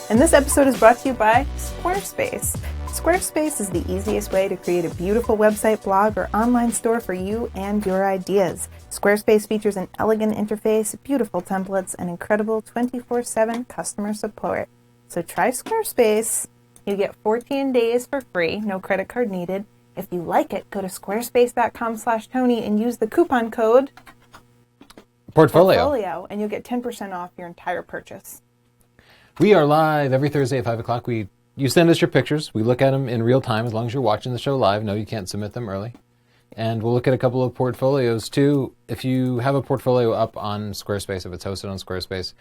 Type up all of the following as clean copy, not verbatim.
And this episode is brought to you by Squarespace. Squarespace is the easiest way to create a beautiful website, blog, or online store for you and your ideas. Squarespace features an elegant interface, beautiful templates, and incredible 24/7 customer support. So try Squarespace. You get 14 days for free, no credit card needed. If you like it, go to squarespace.com/Tony and use the coupon code Portfolio, and you'll get 10% off your entire purchase. We are live every Thursday at 5 o'clock. You send us your pictures. We look at them in real time as long as you're watching the show live. No, you can't submit them early. And we'll look at a couple of portfolios, too. If you have a portfolio up on Squarespace, if it's hosted on Squarespace,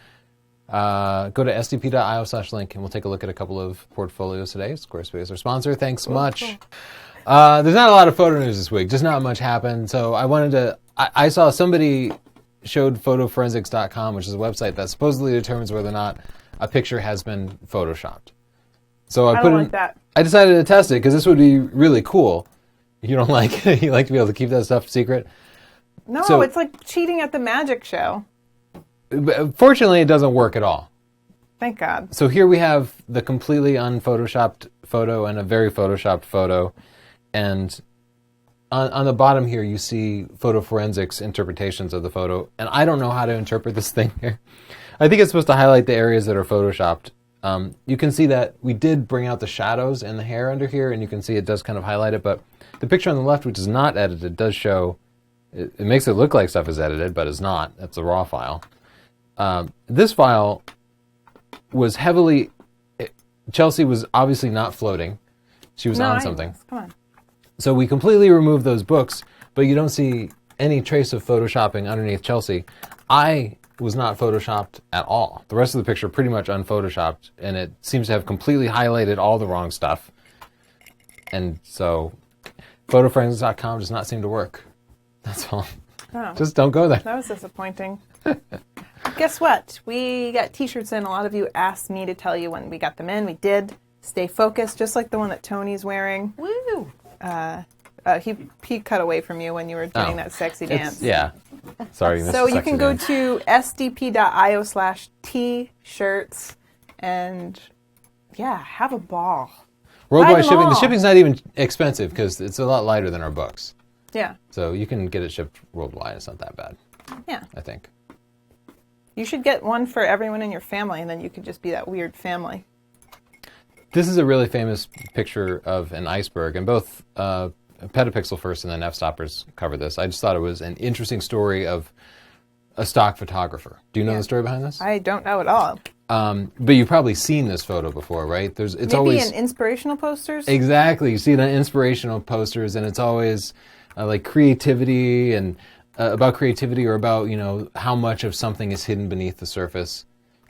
go to sdp.io/link, and we'll take a look at a couple of portfolios today. Squarespace is our sponsor. Thanks much. There's not a lot of photo news this week. Just not much happened. So I saw somebody showed photoforensics.com, which is a website that supposedly determines whether or not a picture has been photoshopped. So I decided to test it because this would be really cool. You don't like it? You like to be able to keep that stuff secret? No, it's like cheating at the magic show. Fortunately, it doesn't work at all. Thank God. So here we have the completely unphotoshopped photo and a very photoshopped photo. And on the bottom here, you see photo forensics interpretations of the photo. And I don't know how to interpret this thing here. I think it's supposed to highlight the areas that are photoshopped. You can see that we did bring out the shadows and the hair under here, and you can see it does kind of highlight it. But the picture on the left, which is not edited, does show, it makes it look like stuff is edited, but it's not. That's a raw file. This file was Chelsea was obviously not floating. She was on something. Come on. So we completely removed those books, but you don't see any trace of photoshopping underneath Chelsea. I was not photoshopped at all. The rest of the picture pretty much unphotoshopped, and it seems to have completely highlighted all the wrong stuff. And so photoforensics.com does not seem to work. That's all. Oh, just don't go there. That was disappointing. Guess what? We got t-shirts in. A lot of you asked me to tell you when we got them in. We did. Stay focused, just like the one that Tony's wearing. Woo! He cut away from you when you were doing that sexy dance. Yeah. Sorry, you missed So the you sexy can go dance. to sdp.io/t-shirts and, yeah, have a ball. Worldwide shipping. The shipping's not even expensive because it's a lot lighter than our books. Yeah. So you can get it shipped worldwide. It's not that bad. Yeah. I think. You should get one for everyone in your family, and then you could just be that weird family. This is a really famous picture of an iceberg, and both Petapixel First and then F-Stoppers cover this. I just thought it was an interesting story of a stock photographer. Do you know the story behind this? I don't know at all. But you've probably seen this photo before, right? It's always in inspirational posters? Exactly. You see it on inspirational posters, and it's always like creativity and about creativity or about, how much of something is hidden beneath the surface.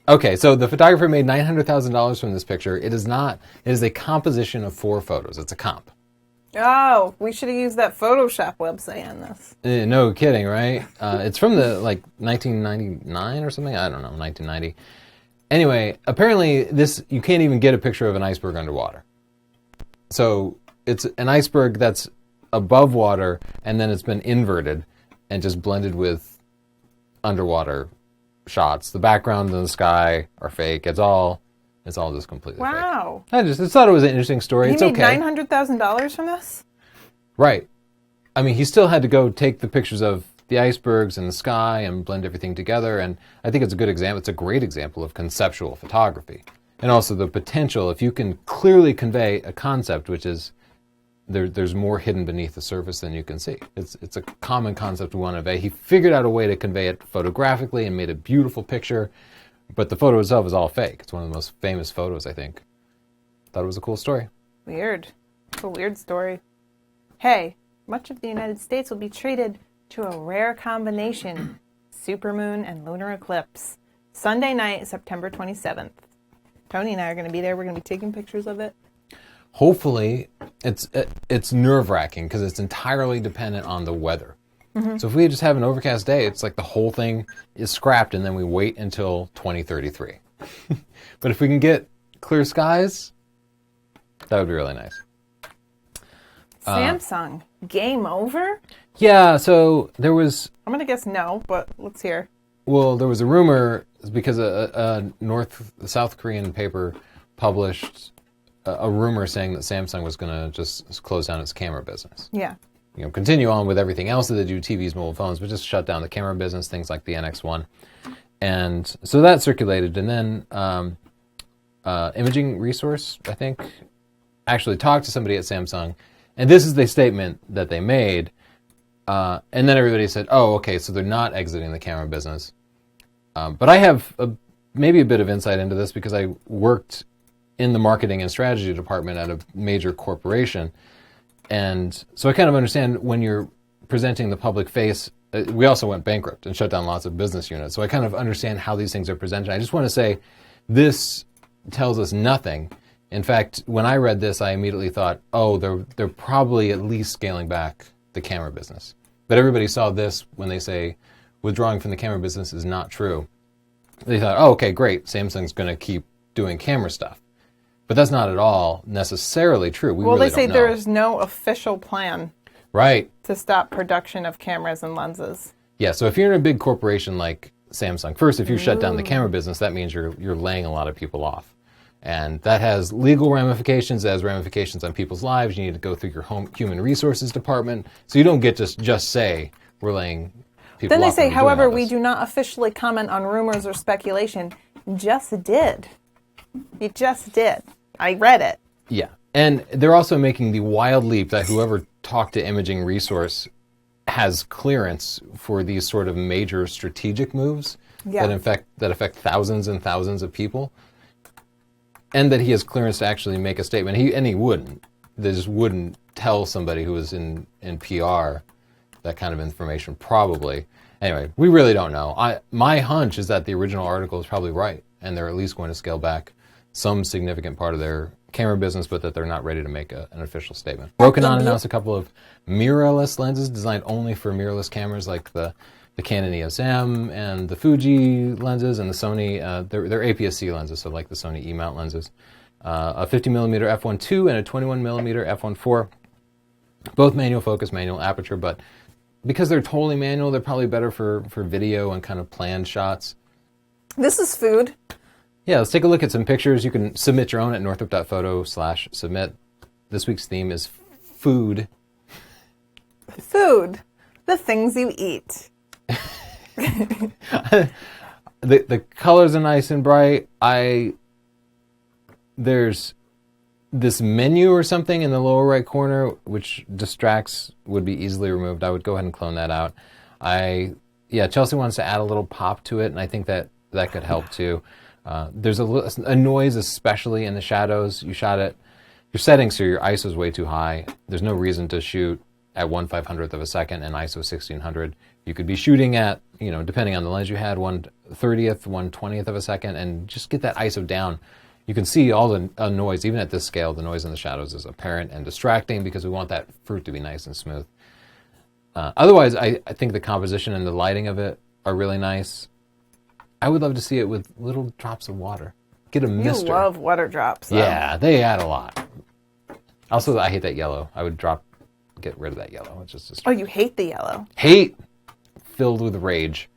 Okay, so the photographer made $900,000 from this picture. It is a composition of 4 photos. It's a comp. Oh, we should have used that Photoshop website on this. No kidding, right? It's from the 1999 or something. I don't know, 1990. Anyway, apparently you can't even get a picture of an iceberg underwater. So it's an iceberg that's above water, and then it's been inverted and just blended with underwater shots. The background and the sky are fake. It's all just completely fake. Wow. I just thought it was an interesting story. He made okay. $900,000 from this? Right. I mean, he still had to go take the pictures of the icebergs and the sky and blend everything together, and I think it's a good example. It's a great example of conceptual photography. And also the potential, if you can clearly convey a concept, which is there's more hidden beneath the surface than you can see. It's a common concept we want to convey. He figured out a way to convey it photographically and made a beautiful picture, but the photo itself is all fake. It's one of the most famous photos, I think. Thought it was a cool story. Weird. It's a weird story. Hey, much of the United States will be treated to a rare combination, supermoon and lunar eclipse. Sunday night, September 27th. Tony and I are going to be there. We're going to be taking pictures of it. Hopefully, it's nerve-wracking because it's entirely dependent on the weather. Mm-hmm. So if we just have an overcast day, it's like the whole thing is scrapped and then we wait until 2033. But if we can get clear skies, that would be really nice. Samsung, game over? Yeah, so there was... I'm going to guess no, but let's hear. Well, there was a rumor because a South Korean paper published a rumor saying that Samsung was going to just close down its camera business. Yeah. Continue on with everything else that they do, TVs, mobile phones, but just shut down the camera business, things like the NX1. And so that circulated. And then Imaging Resource, I think, actually talked to somebody at Samsung. And this is the statement that they made. And then everybody said, oh, okay, so they're not exiting the camera business. But I have maybe a bit of insight into this because I worked in the marketing and strategy department at a major corporation. And so I kind of understand when you're presenting the public face, we also went bankrupt and shut down lots of business units. So I kind of understand how these things are presented. I just want to say this tells us nothing. In fact, when I read this, I immediately thought, oh, they're probably at least scaling back the camera business. But everybody saw this when they say withdrawing from the camera business is not true. They thought, oh, okay, great. Samsung's going to keep doing camera stuff. But that's not at all necessarily true. We really they say don't know. there is no official plan right to stop production of cameras and lenses. Yeah, so if you're in a big corporation like Samsung, first, if you shut down the camera business, that means you're laying a lot of people off. And that has legal ramifications, it has ramifications on people's lives. You need to go through your human resources department. So you don't get to just say, we're laying people Then they off. say, however, we do not officially comment on rumors or speculation. Just did. You just did. I read it. Yeah. And they're also making the wild leap that whoever talked to Imaging Resource has clearance for these sort of major strategic moves that affect thousands and thousands of people. And that he has clearance to actually make a statement. He wouldn't. They just wouldn't tell somebody who was in PR that kind of information, probably. Anyway, we really don't know. My hunch is that the original article is probably right, and they're at least going to scale back some significant part of their camera business, but that they're not ready to make an official statement. Rokinon announced a couple of mirrorless lenses designed only for mirrorless cameras, like the Canon EOS M and the Fuji lenses and the Sony, they're APS-C lenses, so like the Sony E-mount lenses. A 50mm f1.2 and a 21mm f1.4, both manual focus, manual aperture, but because they're totally manual, they're probably better for video and kind of planned shots. This is food. Yeah, let's take a look at some pictures. You can submit your own at northrop.photo/submit. This week's theme is food. Food. The things you eat. The colors are nice and bright. There's this menu or something in the lower right corner which distracts, would be easily removed. I would go ahead and clone that out. Chelsea wants to add a little pop to it, and I think that could help too. There's a noise, especially in the shadows. You shot it. Your settings here, your ISO is way too high. There's no reason to shoot at 1/500th of a second and ISO 1600. You could be shooting at, depending on the lens you had, 1/30th, 1/20th of a second, and just get that ISO down. You can see all the noise, even at this scale, the noise in the shadows is apparent and distracting because we want that fruit to be nice and smooth. Otherwise, I think the composition and the lighting of it are really nice. I would love to see it with little drops of water. Get a mister. You love water drops, though. Yeah, they add a lot. Also, I hate that yellow. I would get rid of that yellow. It's just Oh, you hate the yellow. Hate filled with rage.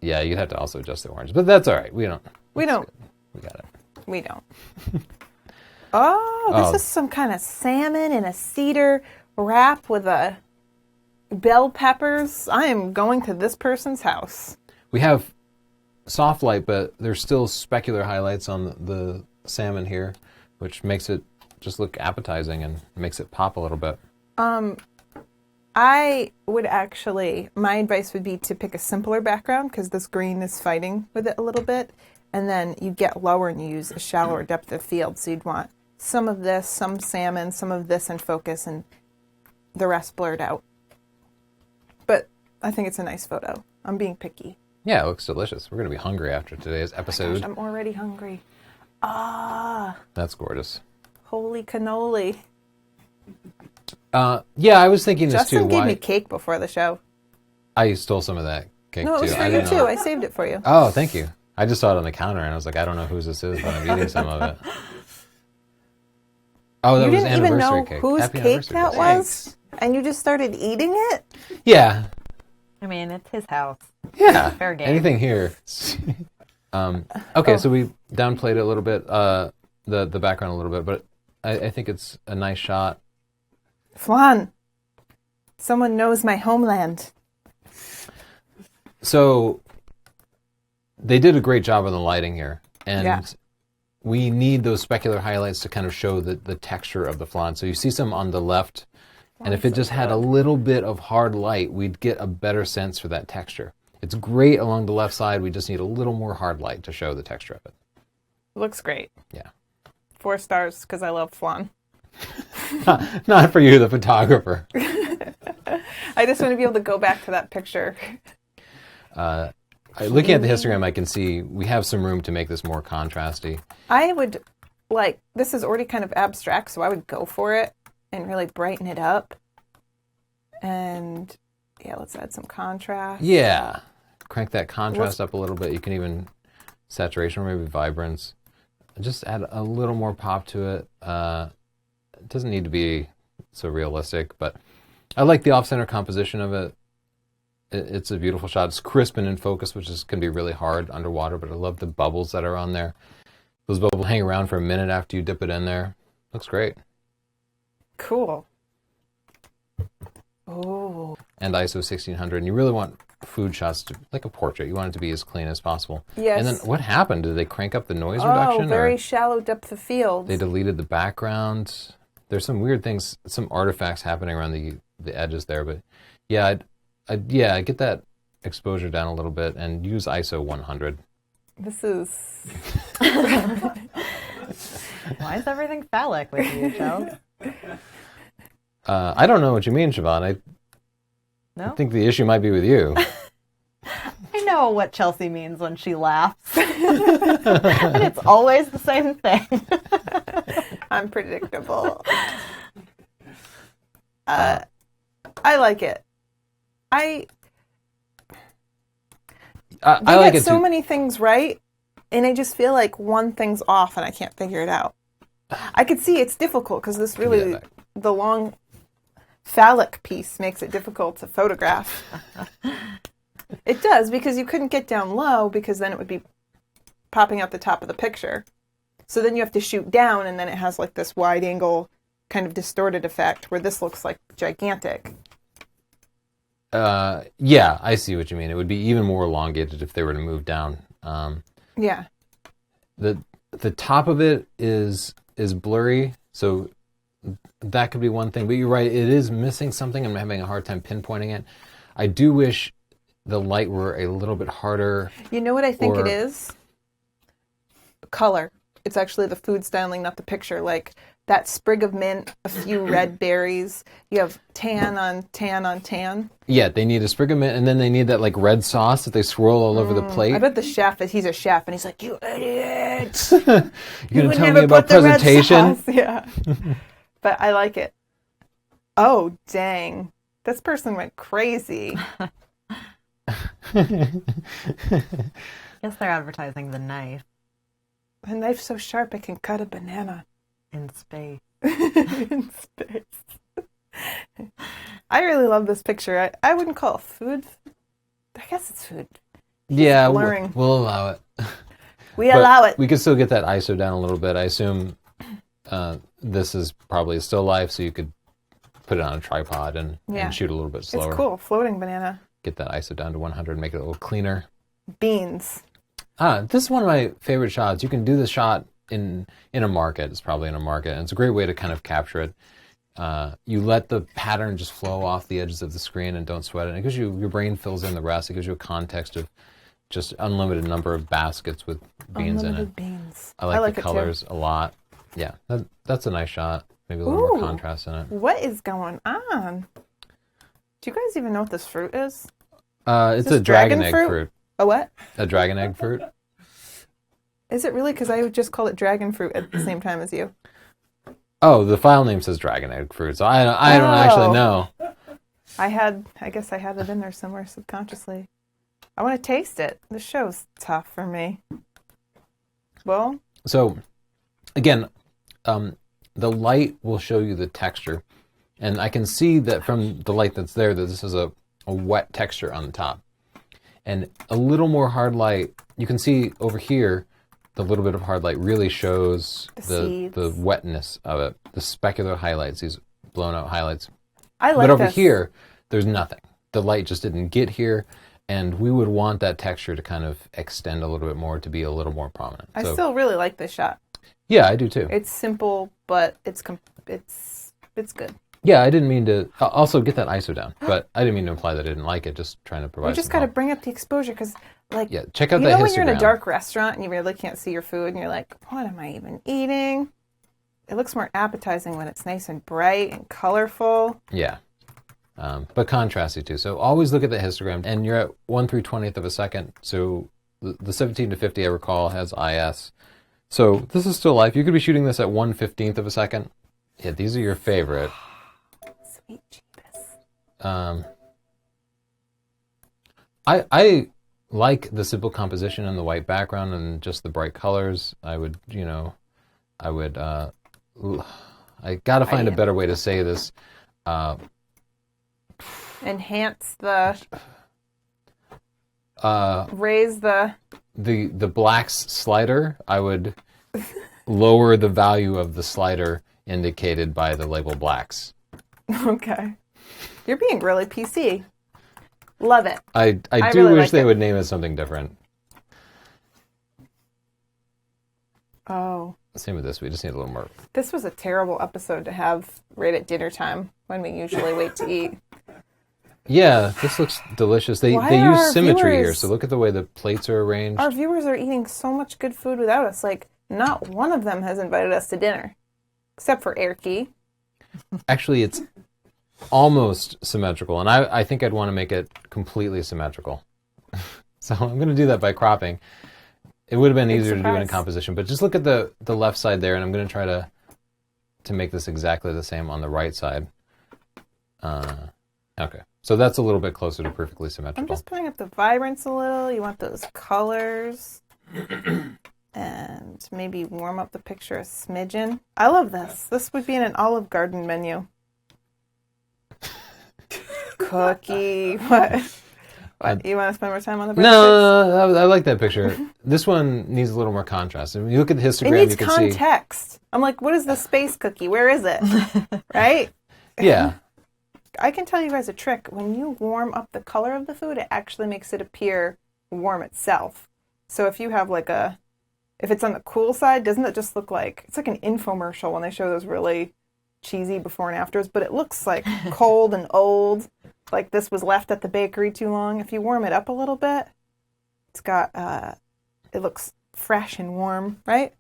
Yeah, you'd have to also adjust the orange, but that's all right. We don't. We got it. We don't. This is some kind of salmon in a cedar wrap with a bell peppers. I am going to this person's house. We have soft light, but there's still specular highlights on the salmon here, which makes it just look appetizing and makes it pop a little bit. I would my advice would be to pick a simpler background because this green is fighting with it a little bit. And then you get lower and you use a shallower depth of field. So you'd want some of this, some salmon, some of this in focus, and the rest blurred out. But I think it's a nice photo. I'm being picky. Yeah, it looks delicious. We're going to be hungry after today's episode. Gosh, I'm already hungry. That's gorgeous. Holy cannoli. Yeah, I was thinking this too. Justin gave me cake before the show. I stole some of that cake too. No, it was for you too. I saved it for you. Oh, thank you. I just saw it on the counter and I was like, I don't know whose this is, but I'm eating some of it. Oh, that was anniversary cake. You didn't even know whose cake that was? And you just started eating it? Yeah. I mean, it's his house. Yeah, Fair game. anything here. Okay, so we downplayed it a little bit, the background a little bit, but I think it's a nice shot. Flan, someone knows my homeland. So they did a great job on the lighting here, and we need those specular highlights to kind of show the texture of the flan. So you see some on the left, and if it just had a little bit of hard light, we'd get a better sense for that texture. It's great along the left side. We just need a little more hard light to show the texture of it. Looks great. Yeah. 4 stars because I love flan. Not for you, the photographer. I just want to be able to go back to that picture. Looking at the histogram, I can see we have some room to make this more contrasty. I would, this is already kind of abstract, so I would go for it and really brighten it up. And, let's add some contrast. Yeah. Crank that contrast up a little bit. You can even saturation or maybe vibrance. Just add a little more pop to it. It doesn't need to be so realistic, but I like the off-center composition of it. It's a beautiful shot. It's crisp and in focus, which can be really hard underwater, but I love the bubbles that are on there. Those bubbles hang around for a minute after you dip it in there. Looks great. Cool. Oh. And ISO 1600. And you really want food shots to, like a portrait. You want it to be as clean as possible. Yes. And then what happened? Did they crank up the noise reduction? Oh, very shallow depth of field. They deleted the background. There's some weird things, some artifacts happening around the edges there. But yeah, I'd get that exposure down a little bit and use ISO 100. This is... Why is everything phallic with you, Chels? I don't know what you mean, Siobhan. I think the issue might be with you. I know what Chelsea means when she laughs. And it's always the same thing. Unpredictable. I like it. I like it so many things right, and I just feel like one thing's off and I can't figure it out. I could see it's difficult because this really, the long phallic piece makes it difficult to photograph. It does, because you couldn't get down low because then it would be popping out the top of the picture. So then you have to shoot down, and then it has like this wide angle kind of distorted effect where this looks like gigantic. Yeah, I see what you mean. It would be even more elongated if they were to move down. Yeah. The top of it is blurry, so that could be one thing. But you're right, it is missing something. I'm having a hard time pinpointing it. I do wish the light were a little bit harder. You know what I think it is? Color. It's actually the food styling, not the picture. Like that sprig of mint, a few red berries. You have tan on tan on tan. Yeah, they need a sprig of mint, and then they need that like red sauce that they swirl all over the plate. I bet the chef he's a chef, and he's like, "You idiot! You're gonna tell me about presentation?" Yeah, but I like it. Oh dang! This person went crazy. Guess they're advertising the knife. The knife's so sharp it can cut a banana. In space. In space. I really love this picture. I wouldn't call it food. I guess it's food. Yeah, blurring. we'll allow it. We allow it. We could still get that ISO down a little bit. I assume this is probably still life, so you could put it on a tripod and shoot a little bit slower. It's cool. Floating banana. Get that ISO down to 100, make it a little cleaner. Beans. This is one of my favorite shots. You can do this shot in a market. It's probably in a market, and it's a great way to kind of capture it. You let the pattern just flow off the edges of the screen and don't sweat it. It gives you, your brain fills in the rest. It gives you a context of just unlimited number of baskets with beans in it. Beans. I like the colors a lot. Yeah, that's a nice shot. Maybe a little more contrast in it. What is going on? Do you guys even know what this fruit is? It's a dragon egg fruit. A what? A dragon egg fruit. Is it really? Because I would just call it dragon fruit at the same time as you. Oh, the file name says dragon egg fruit, so I don't actually know. I guess I had it in there somewhere subconsciously. I want to taste it. This show's tough for me. Well. So, again, the light will show you the texture. And I can see that from the light that's there that this is a a wet texture on the top. And a little more hard light, you can see over here, the little bit of hard light really shows the wetness of it, the specular highlights, these blown out highlights. I like But over this. here, there's nothing. The light just didn't get here, and we would want that texture to kind of extend a little bit more, to be a little more prominent. I still really like this shot. Yeah, I do too. It's simple, but it's good. Yeah, I didn't mean to also get that ISO down, but I didn't mean to imply that I didn't like it, just trying to provide You just got to bring up the exposure because, like, yeah, check out you that know when you're in a histogram. dark restaurant and you really can't see your food and you're like, what am I even eating? It looks more appetizing when it's nice and bright and colorful. Yeah, but contrasty too. So always look at the histogram, and you're at 1/20th of a second. So the 17 to 50, I recall, has IS. So this is still live. You could be shooting this at 1/15th of a second. Yeah, these are your favorite. Sweet Jesus. I like the simple composition and the white background and just the bright colors. I gotta find a better way to say this. Enhance the... raise the... The blacks slider, I would lower the value of the slider indicated by the label blacks. Okay. You're being really PC. Love it. I do really wish like they it. would name it something different. Oh. Same with this. We just need a little more. This was a terrible episode to have right at dinner time when we usually wait to eat. Yeah, this looks delicious. They Why use are symmetry here, viewers- so look at the way the plates are arranged. Our viewers are eating so much good food without us. Like, not one of them has invited us to dinner. Except for Erky. Actually, it's almost symmetrical, and I think I'd want to make it completely symmetrical. So I'm going to do that by cropping. It would have been easier to do it in composition, but just look at the left side there, and I'm going to try to make this exactly the same on the right side. Okay, so that's a little bit closer to perfectly I'm symmetrical. just putting up the vibrance a little. You want those colors. And maybe warm up the picture a smidgen. I love this. This would be in an Olive Garden menu. Cookie. What? You want to spend more time on the breakfast? No, I like that picture. This one needs a little more contrast. When you look at the histogram, It needs you can see. context. I'm like, what is the space cookie? Where is it? Right? Yeah. I can tell you guys a trick. When you warm up the color of the food, it actually makes it appear warm itself. So if you have if it's on the cool side, doesn't it just look like, it's like an infomercial when they show those really cheesy before and afters, but it looks like cold and old, like this was left at the bakery too long. If you warm it up a little bit, it's got, it looks fresh and warm, right?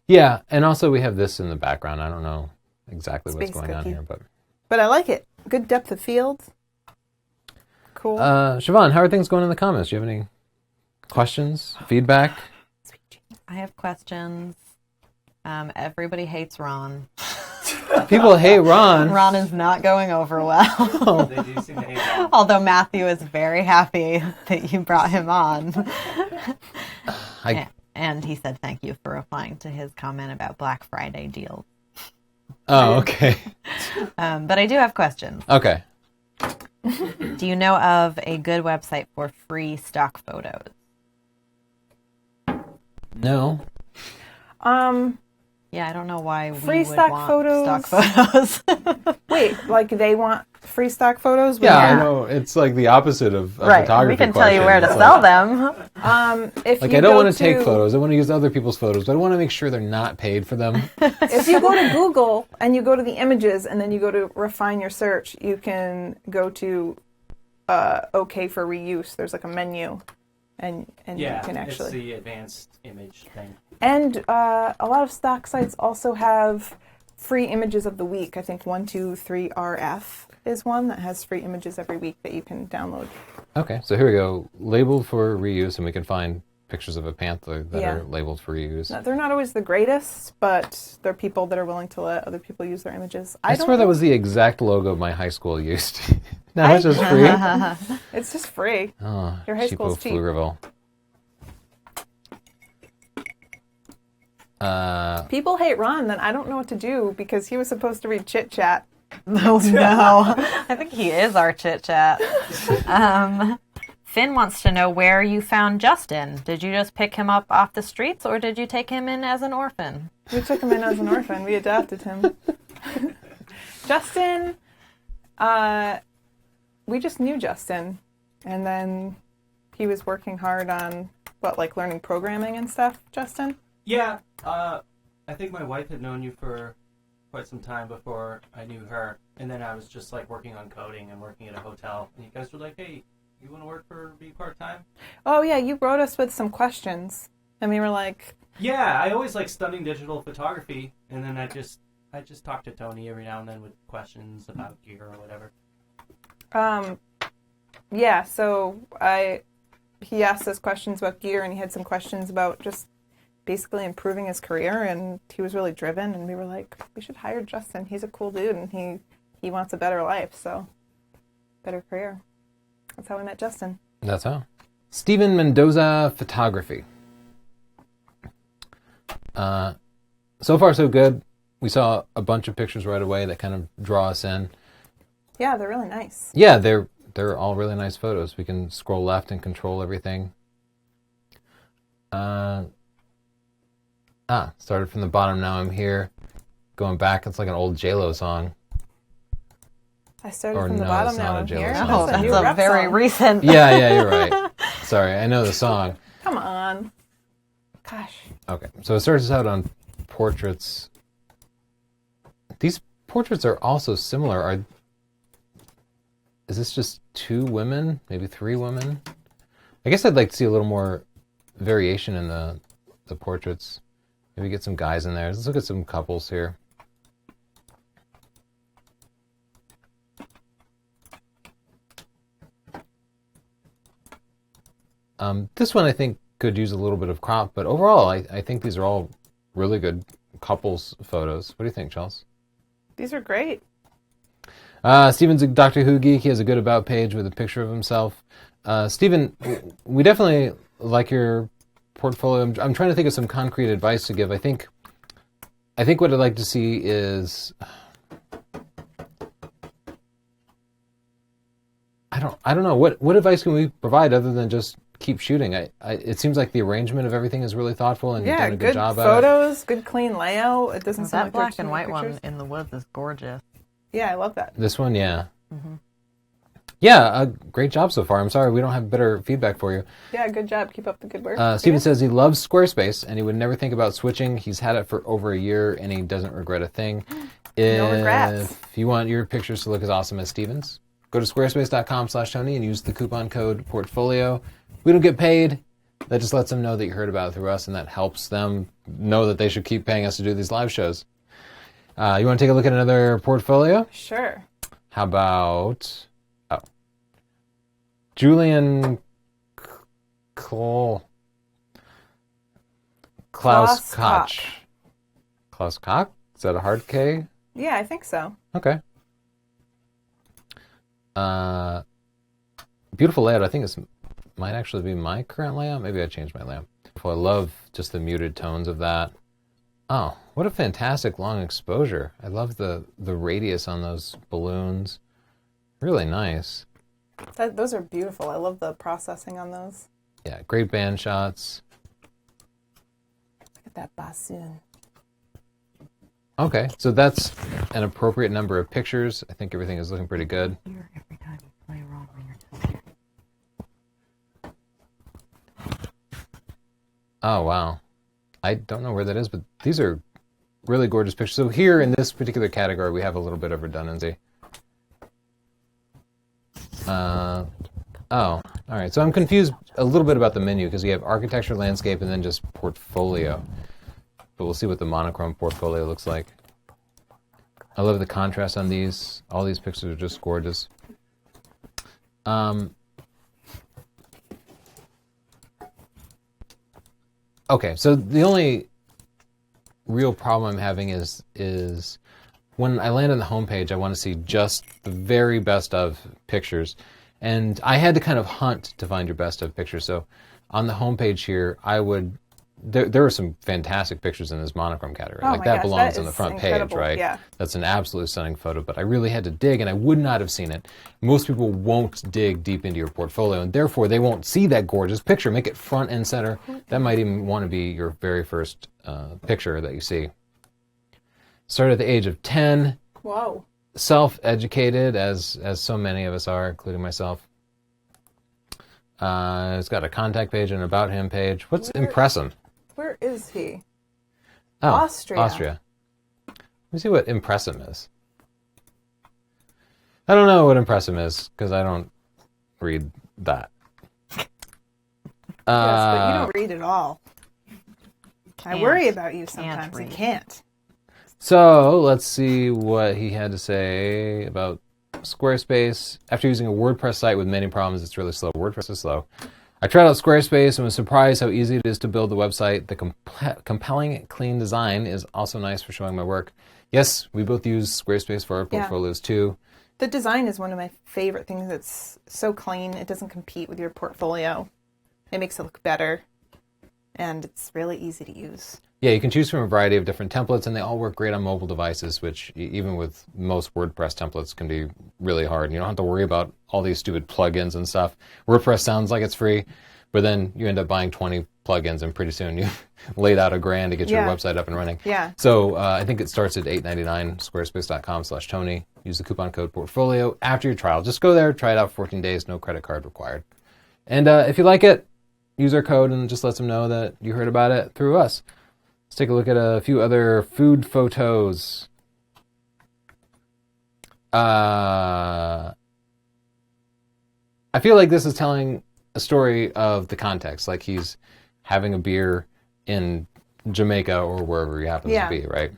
Yeah, and also we have this in the background. I don't know exactly what's Space going on cookie. here, but But I like it. Good depth of field. Cool. Siobhan, how are things going in the comments? Do you have any questions, feedback? I have questions. Everybody hates Ron. People hate Ron. Ron is not going over well. They do seem to hate Ron. Although Matthew is very happy that you brought him on. And he said thank you for replying to his comment about Black Friday deals. Oh, okay. But I do have questions. Okay. Do you know of a good website for free stock photos? No. Yeah, I don't know why Free we would stock want photos? stock photos. Wait, like they want free stock photos? Yeah, I Yeah. know. It's like the opposite of Right. photography. We can tell you question. where to It's sell like, them. If Like, you I don't go want to take photos. I want to use other people's photos, but I want to make sure they're not paid for them. If you go to Google and you go to the images and then you go to refine your search, you can go to OK for reuse. There's like a menu, and Yeah, you can actually. it's the advanced image thing. And a lot of stock sites also have free images of the week. I think 123RF is one that has free images every week that you can download. Okay, so here we go. Labeled for reuse, and we can find pictures of a panther that Yeah. are labeled for reuse. Now, they're not always the greatest, but they're people that are willing to let other people use their images. I don't swear that know. was the exact logo my high school used. Now it's just free. It's just free. Oh, Your high cheapo school's cheap. Pflugerville. People hate Ron, then I don't know what to do because he was supposed to read Chitchat. Oh no. I think he is our chit-chat. Finn wants to know where you found Justin. Did you just pick him up off the streets or did you take him in as an orphan? We took him in as an orphan. We adopted him. Justin, we just knew Justin. And then he was working hard on, learning programming and stuff, Justin? Yeah, I think my wife had known you for quite some time before I knew her. And then I was just, working on coding and working at a hotel. And you guys were like, hey, you want to work for me part-time? Oh, yeah, you wrote us with some questions. And we were like... Yeah, I always like stunning digital photography. And then I just talk to Tony every now and then with questions about gear or whatever. Yeah, so he asked us questions about gear, and he had some questions about just basically improving his career, and he was really driven, and we were like, we should hire Justin. He's a cool dude, and he wants a better life, so better career. That's how we met Justin. That's how. Steven Mendoza Photography. So far, so good. We saw a bunch of pictures right away that kind of draw us in. Yeah, they're really nice. Yeah, they're all really nice photos. We can scroll left and control everything. Started from the bottom, now I'm here. Going back, it's like an old J-Lo song. I started from the bottom, now I'm here. Oh, that's a very recent... Yeah, you're right. Sorry, I know the song. Come on. Gosh. Okay, so it starts out on portraits. These portraits are also similar. Is this just 2 women? Maybe 3 women? I guess I'd like to see a little more variation in the portraits. Maybe get some guys in there. Let's look at some couples here. This one I think could use a little bit of crop, but overall I think these are all really good couples photos. What do you think, Chelsea? These are great. Steven's a Doctor Who geek. He has a good about page with a picture of himself. Steven, we definitely like your portfolio. I'm trying to think of some concrete advice to give. I think what I'd like to see is... I don't know. What advice can we provide other than just keep shooting? It seems like the arrangement of everything is really thoughtful and you've done a good job at it. Photos, good clean layout. It doesn't seem that like black too and many white pictures. one in the woods is gorgeous. Yeah, I love that. This one, yeah. Mm-hmm. Yeah, great job so far. I'm sorry we don't have better feedback for you. Yeah, good job. Keep up the good work. Steven says he loves Squarespace and he would never think about switching. He's had it for over a year and he doesn't regret a thing. No regrets. If you want your pictures to look as awesome as Steven's, go to squarespace.com/Tony and use the coupon code portfolio. We don't get paid. That just lets them know that you heard about it through us, and that helps them know that they should keep paying us to do these live shows. You want to take a look at another portfolio? Sure. How about Julian Klaus Koch. Klaus Koch? Is that a hard K? Yeah, I think so. Okay. Beautiful layout. I think this might actually be my current layout. Maybe I changed my layout. I love just the muted tones of that. Oh, what a fantastic long exposure. I love the radius on those balloons. Really nice. Those are beautiful. I love the processing on those. Yeah, great band shots. Look at that bassoon. Okay, so that's an appropriate number of pictures. I think everything is looking pretty good. Every time you play wrong when you're Oh, wow. I don't know where that is, but these are really gorgeous pictures. So here in this particular category, we have a little bit of redundancy. Oh, all right. So I'm confused a little bit about the menu because you have architecture, landscape, and then just portfolio. But we'll see what the monochrome portfolio looks like. I love the contrast on these. All these pictures are just gorgeous. Okay, so the only real problem I'm having is when I land on the homepage, I want to see just the very best of pictures. And I had to kind of hunt to find your best of pictures. So on the homepage here, I would there are some fantastic pictures in this monochrome category. Oh like my that gosh, belongs that on the is front page, incredible, right? yeah. That's an absolutely stunning photo, but I really had to dig, and I would not have seen it. Most people won't dig deep into your portfolio, and therefore they won't see that gorgeous picture. Make it front and center. That might even want to be your very first picture that you see. Started at the age of 10. Whoa. Self-educated, as so many of us are, including myself. It's got a contact page and an about him page. What's Impressum? Where is he? Oh, Austria. Let me see what Impressum is. I don't know what Impressum is because I don't read that. Yes, but you don't read at all. I worry about you sometimes. You can't. So let's see what he had to say about Squarespace. After using a WordPress site with many problems, it's really slow. WordPress is slow. I tried out Squarespace and was surprised how easy it is to build the website. The compelling, clean design is also nice for showing my work. Yes, we both use Squarespace for our portfolios too. The design is one of my favorite things. It's so clean. It doesn't compete with your portfolio. It makes it look better. And it's really easy to use. Yeah, you can choose from a variety of different templates, and they all work great on mobile devices, which even with most WordPress templates can be really hard. You don't have to worry about all these stupid plugins and stuff. WordPress sounds like it's free, but then you end up buying 20 plugins, and pretty soon you've laid out $1,000 to get your website up and running. Yeah. So I think it starts at $8.99, squarespace.com/Tony. Use the coupon code portfolio after your trial. Just go there, try it out for 14 days, no credit card required. And if you like it, use our code and just let them know that you heard about it through us. Let's take a look at a few other food photos. I feel like this is telling a story of the context, like he's having a beer in Jamaica or wherever he happens to be, right?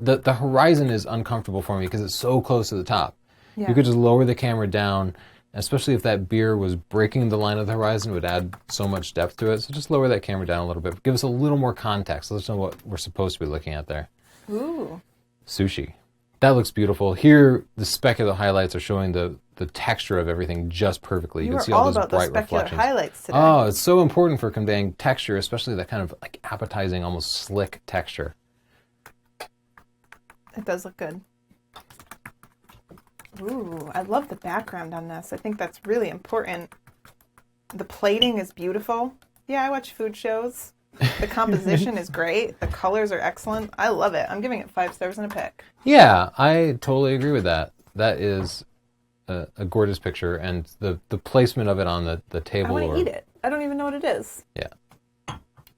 The horizon is uncomfortable for me because it's so close to the top. Yeah. You could just lower the camera down, especially if that beer was breaking the line of the horizon, it would add so much depth to it. So just lower that camera down a little bit. Give us a little more context. Let us know what we're supposed to be looking at there. Ooh. Sushi. That looks beautiful. Here, the specular highlights are showing the texture of everything just perfectly. You can see all those bright reflections. Highlights today. Oh, it's so important for conveying texture, especially that kind of like appetizing, almost slick texture. It does look good. Ooh, I love the background on this. I think that's really important. The plating is beautiful. Yeah, I watch food shows. The composition is great. The colors are excellent. I love it. I'm giving it 5 stars and a pick. Yeah, I totally agree with that. That is a gorgeous picture, and the placement of it on the table. I want to eat it. I don't even know what it is. Yeah.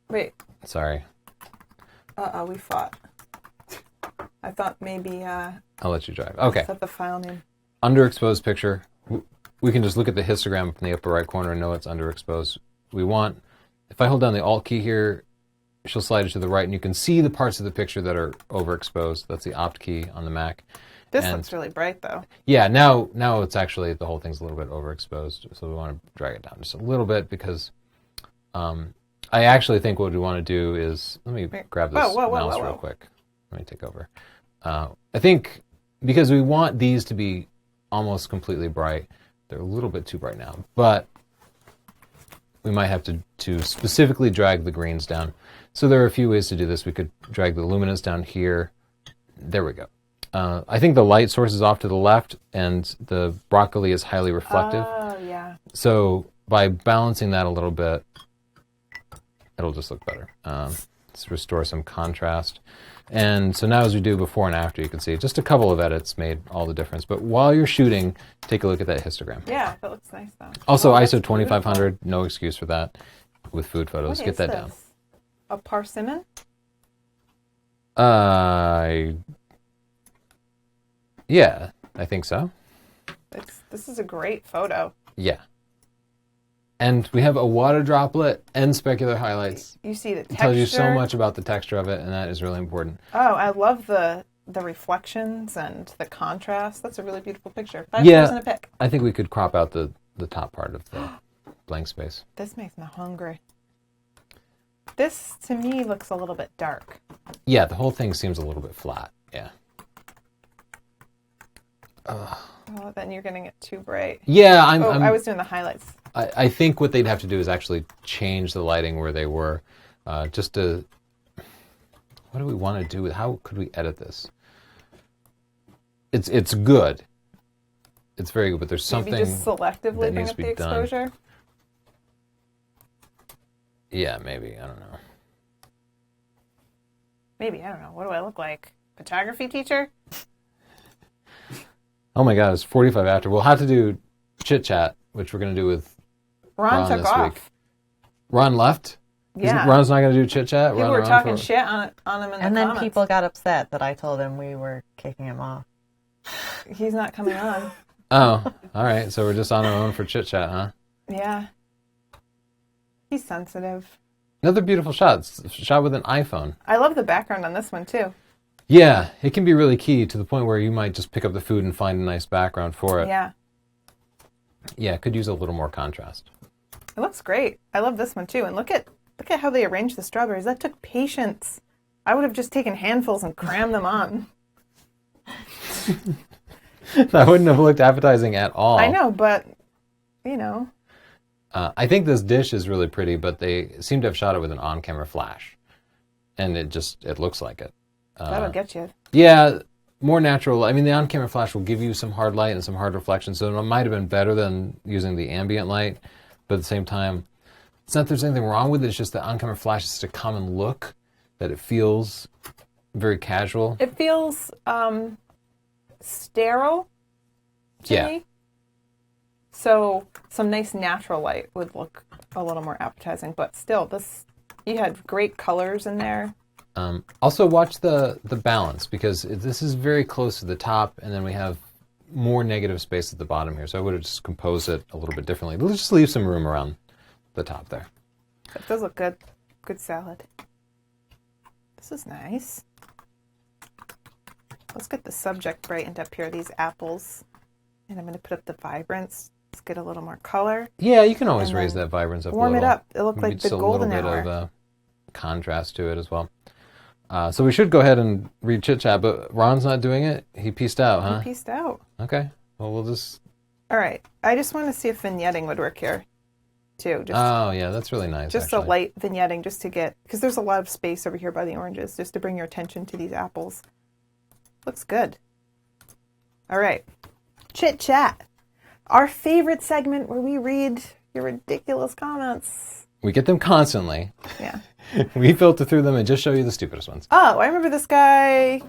Wait. Sorry. Uh-oh, we fought. I thought maybe... I'll let you drive. Okay. Is that the file name? Underexposed picture. We can just look at the histogram up in the upper right corner and know it's underexposed. If I hold down the Alt key here, she'll slide it to the right, and you can see the parts of the picture that are overexposed. That's the Opt key on the Mac. This looks really bright, though. Yeah, now it's actually, the whole thing's a little bit overexposed, so we want to drag it down just a little bit because I actually think what we want to do is, let me grab this mouse real quick. Let me take over. I think because we want these to be almost completely bright, they're a little bit too bright now, but we might have to specifically drag the greens down. So there are a few ways to do this. We could drag the luminance down here. There we go. I think the light source is off to the left, and the broccoli is highly reflective. Oh, yeah. So by balancing that a little bit, it'll just look better. Let's restore some contrast. And so now as we do before and after, you can see just a couple of edits made all the difference. But while you're shooting, take a look at that histogram. Yeah, that looks nice, though. Also, ISO 2500, no excuse for that with food photos. What Get is that this? down. A persimmon? Yeah, I think so. This is a great photo. Yeah. And we have a water droplet and specular highlights. You see the texture. It tells you so much about the texture of it, and that is really important. Oh, I love the reflections and the contrast. That's a really beautiful picture. 5 stars and a pick. I think we could crop out the top part of the blank space. This makes me hungry. This, to me, looks a little bit dark. Yeah, the whole thing seems a little bit flat. Yeah. Oh, then you're getting it too bright. Yeah, I was doing the highlights. I think what they'd have to do is actually change the lighting where they were. Just to, what do we want to do? How could we edit this? It's good. It's very good, but there's something Maybe just selectively that bring needs up to the be done. exposure. Yeah, maybe. I don't know. Maybe, I don't know. What do I look like? Photography teacher? Oh my God, it's 45 after. We'll have to do Chitchat, which we're going to do with Ron took this off. week. Ron left? Yeah. Ron's not going to do Chitchat? People were talking shit on him in the And then comments. people got upset that I told him we were kicking him off. He's not coming on. Oh, all right. So we're just on our own for Chitchat, huh? Yeah. He's sensitive. Another beautiful shot. It's shot with an iPhone. I love the background on this one, too. Yeah, it can be really key to the point where you might just pick up the food and find a nice background for it. Yeah. Yeah, could use a little more contrast. It looks great. I love this one, too. And look at how they arranged the strawberries. That took patience. I would have just taken handfuls and crammed them on. That wouldn't have looked appetizing at all. I know, but, you know. I think this dish is really pretty, but they seem to have shot it with an on-camera flash. And it looks like it. That'll get you. Yeah, more natural. I mean, the on-camera flash will give you some hard light and some hard reflection, so it might have been better than using the ambient light. But at the same time, it's not that there's anything wrong with it. It's just that on-camera flash is such a common look that it feels very casual. It feels sterile to me. So some nice natural light would look a little more appetizing. But still, you had great colors in there. Also, watch the balance, because this is very close to the top, and then we have more negative space at the bottom here. So I would have just composed it a little bit differently. Let's just leave some room around the top there. It does look good. Good salad. This is nice. Let's get the subject brightened up here, these apples. And I'm going to put up the vibrance. Let's get a little more color. Yeah, you can always And raise then that vibrance up a warm little. it up. It looked like Just the a golden little bit hour. of contrast to it as well. So we should go ahead and read Chitchat, but Ron's not doing it. He pieced out, huh? He pieced out. Okay. Well, we'll just... All right. I just want to see if vignetting would work here, too. Just, Oh, yeah, that's really nice, just actually. a light vignetting just to get... Because there's a lot of space over here by the oranges, just to bring your attention to these apples. Looks good. All right. Chit Chat. Our favorite segment where we read your ridiculous comments. We get them constantly. Yeah. We filter through them and just show you the stupidest ones. Oh, I remember this guy.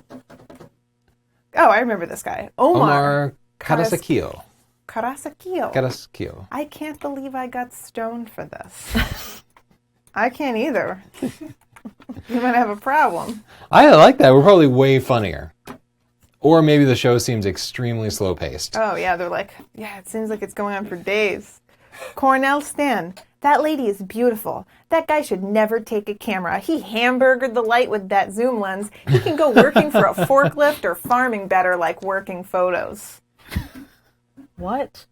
Oh, I remember this guy. Omar Karasakio. Karasakio. I can't believe I got stoned for this. I can't either. You might have a problem. I like that. We're probably way funnier. Or maybe the show seems extremely slow-paced. Oh, yeah, they're like, yeah, it seems like it's going on for days. Cornell Stan, that lady is beautiful. That guy should never take a camera. He hamburgered the light with that zoom lens. He can go working for a forklift or farming better like working photos. What?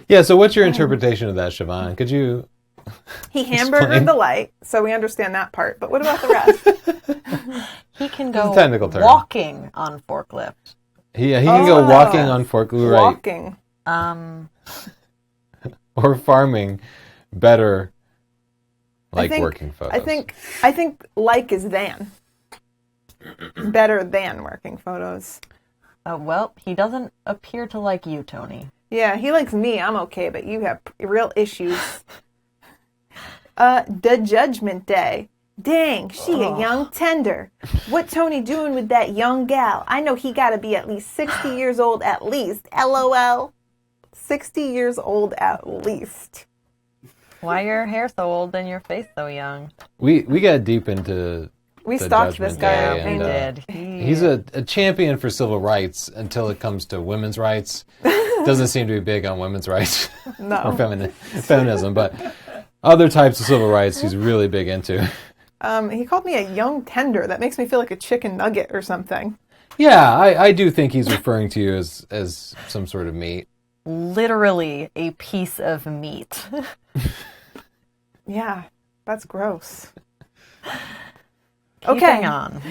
Yeah, so what's your interpretation of that, Siobhan? Could you... He hamburgered the light, so we understand that part. But what about the rest? He can It's a go technical term. walking on forklift. He can go walking on forklift, right? Walking. Or farming better like working photos. I think like is than. Better than working photos. Well, he doesn't appear to like you, Tony. Yeah, he likes me. I'm okay, but you have real issues. The Judgment Day. Dang, she a young tender. What Tony doing with that young gal? I know he got to be at least 60 years old at least. LOL. 60 years old at least. Why your hair so old and your face so young? We got deep into We the stalked this Judgment guy. Day, We and, did. He's a champion for civil rights until it comes to women's rights. Doesn't seem to be big on women's rights No. or feminism, but other types of civil rights he's really big into. He called me a young tender. That makes me feel like a chicken nugget or something. Yeah, I do think he's referring to you as some sort of meat. Literally a piece of meat. Yeah, that's gross. Keeping on.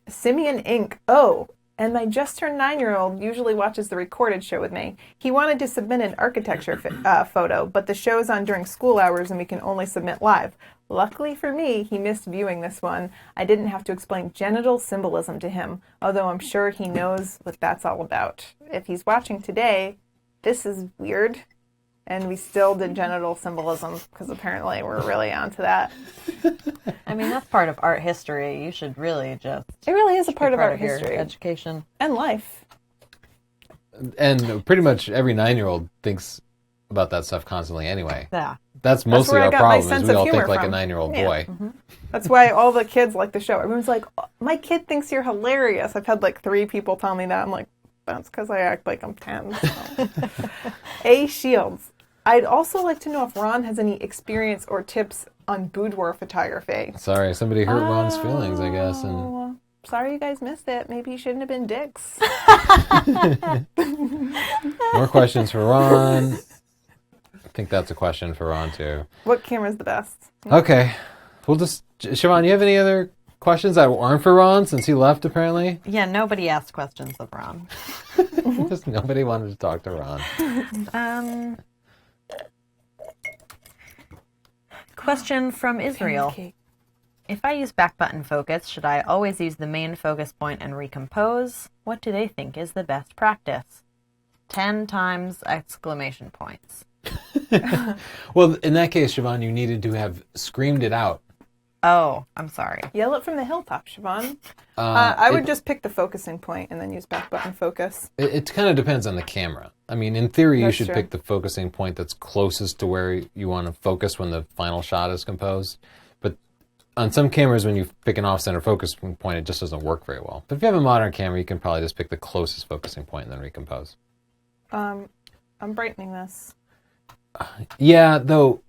Simeon Inc. Oh, And my just-turned 9-year-old usually watches the recorded show with me. He wanted to submit an architecture photo, but the show's on during school hours and we can only submit live. Luckily for me, he missed viewing this one. I didn't have to explain genital symbolism to him, although I'm sure he knows what that's all about. If he's watching today, this is weird. And we still did genital symbolism because apparently we're really onto that. I mean, that's part of art history. You should really just... It really is a part of art your history. Education. And life. And pretty much every 9-year-old thinks about that stuff constantly anyway. Yeah. That's mostly where I our got my problem, is sense we of all humor think like a from. 9-year-old Yeah. boy. Mm-hmm. That's why all the kids like the show. Everyone's like, oh, my kid thinks you're hilarious. I've had like 3 people tell me that. I'm like, that's because I act like I'm 10. So. A. Shields. I'd also like to know if Ron has any experience or tips on boudoir photography. Sorry, somebody hurt Ron's feelings, I guess. And Oh, sorry you guys missed it. Maybe you shouldn't have been dicks. more questions for Ron. I think that's a question for Ron, too. What camera's the best? Okay. We'll just... Siobhan, you have any other questions that aren't for Ron, since he left, apparently? Yeah, nobody asked questions of Ron. Just nobody wanted to talk to Ron. Question from Israel. Pancake. If I use back button focus, should I always use the main focus point and recompose? What do they think is the best practice? 10 times exclamation points. Well, in that case, Siobhan, you needed to have screamed it out. Oh, I'm sorry. Yell it from the hilltop, Siobhan. I would it- just pick the focusing point and then use back button focus. It kind of depends on the camera. I mean, in theory, you That's should true. pick the focusing point that's closest to where you want to focus when the final shot is composed. But on some cameras, when you pick an off-center focusing point, it just doesn't work very well. But if you have a modern camera, you can probably just pick the closest focusing point and then recompose. I'm brightening this. Yeah, though,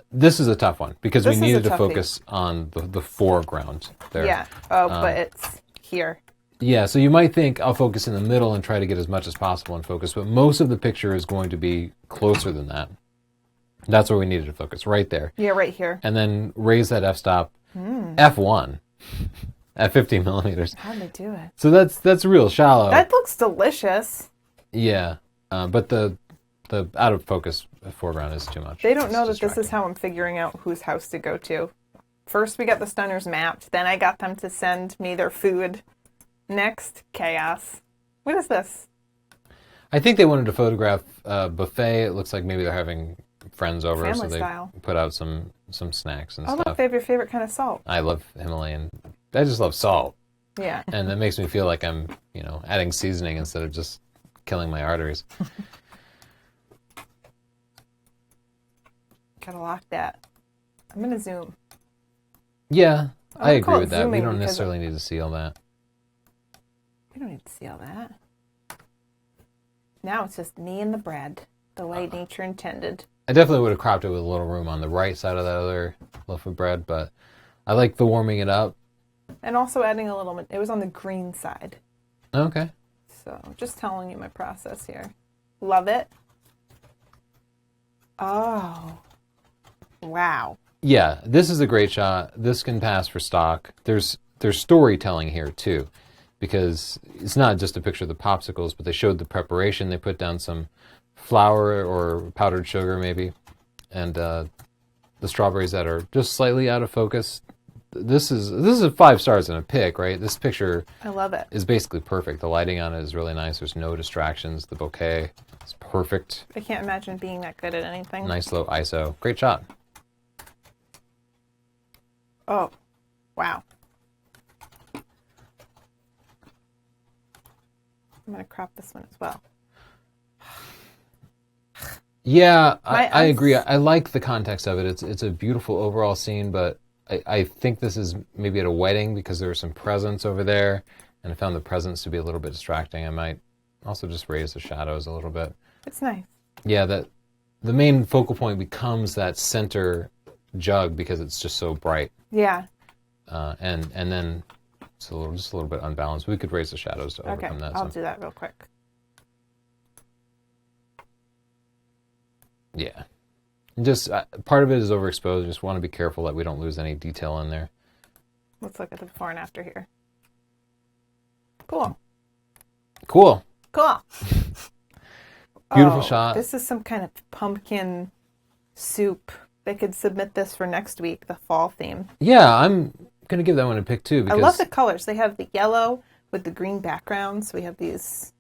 this is a tough one because This we is a needed to toughie. focus on the foreground there. Yeah. Oh, but it's here. Yeah, so you might think I'll focus in the middle and try to get as much as possible in focus, but most of the picture is going to be closer than that. That's where we needed to focus, right there. Yeah, right here. And then raise that f-stop, f1, at 15 millimeters. How'd they do it? So that's real shallow. That looks delicious. Yeah, but the out of focus foreground is too much. They don't It's know that this is distracting. how I'm figuring out whose house to go to. First, we got the stunners mapped. Then I got them to send me their food. Next, chaos. What is this? I think they wanted to photograph a buffet. It looks like maybe they're having friends over, Family so they style. put out some snacks and Oh, stuff. look, they have your favorite kind of salt. I love Himalayan. I just love salt. Yeah. And that makes me feel like I'm, adding seasoning instead of just killing my arteries. Gotta lock that. I'm gonna zoom. Yeah, I would agree call it with that. We zooming don't because necessarily need to see all that. We don't need to see all that. Now it's just me and the bread, the way nature intended. I definitely would have cropped it with a little room on the right side of that other loaf of bread, but I like the warming it up. And also adding a little bit. It was on the green side. Okay. So just telling you my process here. Love it. Oh. Wow. Yeah, this is a great shot. This can pass for stock. There's storytelling here too, because it's not just a picture of the popsicles, but they showed the preparation. They put down some flour or powdered sugar maybe, and the strawberries that are just slightly out of focus. This is 5 stars in a pic, right? This picture I love it. is basically perfect. The lighting on it is really nice. There's no distractions. The bouquet is perfect. I can't imagine being that good at anything. Nice low ISO. Great shot. Oh. Wow. I'm going to crop this one as well. Yeah, My I eyes- agree. I like the context of it. It's a beautiful overall scene, but I think this is maybe at a wedding because there are some presents over there, and I found the presents to be a little bit distracting. I might also just raise the shadows a little bit. It's nice. Yeah, that the main focal point becomes that center jug because it's just so bright, Yeah. and then it's just a little bit unbalanced. We could raise the shadows to Okay. overcome that. I'll do that real quick. Yeah. Just part of it is overexposed. Just want to be careful that we don't lose any detail in there. Let's look at the before and after here. Cool. Cool. Cool. Beautiful shot. This is some kind of pumpkin soup. They could submit this for next week, the fall theme. Yeah, I'm going to give that one a pick too. Because I love the colors. They have the yellow with the green backgrounds. We have these,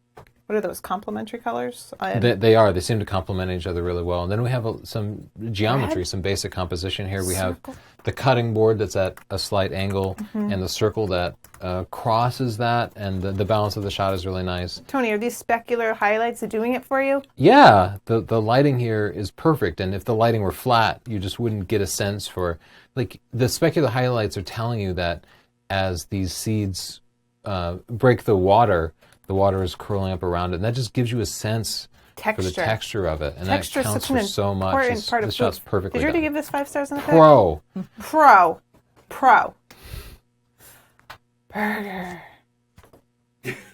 what are those, complementary colors? They are. They seem to complement each other really well. And then we have some geometry, Red? some basic composition here. We Circle. have the cutting board that's at a slight angle and the circle that crosses that, and the balance of the shot is really nice. Tony, are these specular highlights doing it for you? Yeah, the lighting here is perfect, and if the lighting were flat, you just wouldn't get a sense for, like, the specular highlights are telling you that as these seeds break the water is curling up around it, and that just gives you a sense for the texture of it, and Texture that counts such an for so much. important part of This shot's food. perfectly Did you already done. give this 5 stars on the pick? Pro. Burger.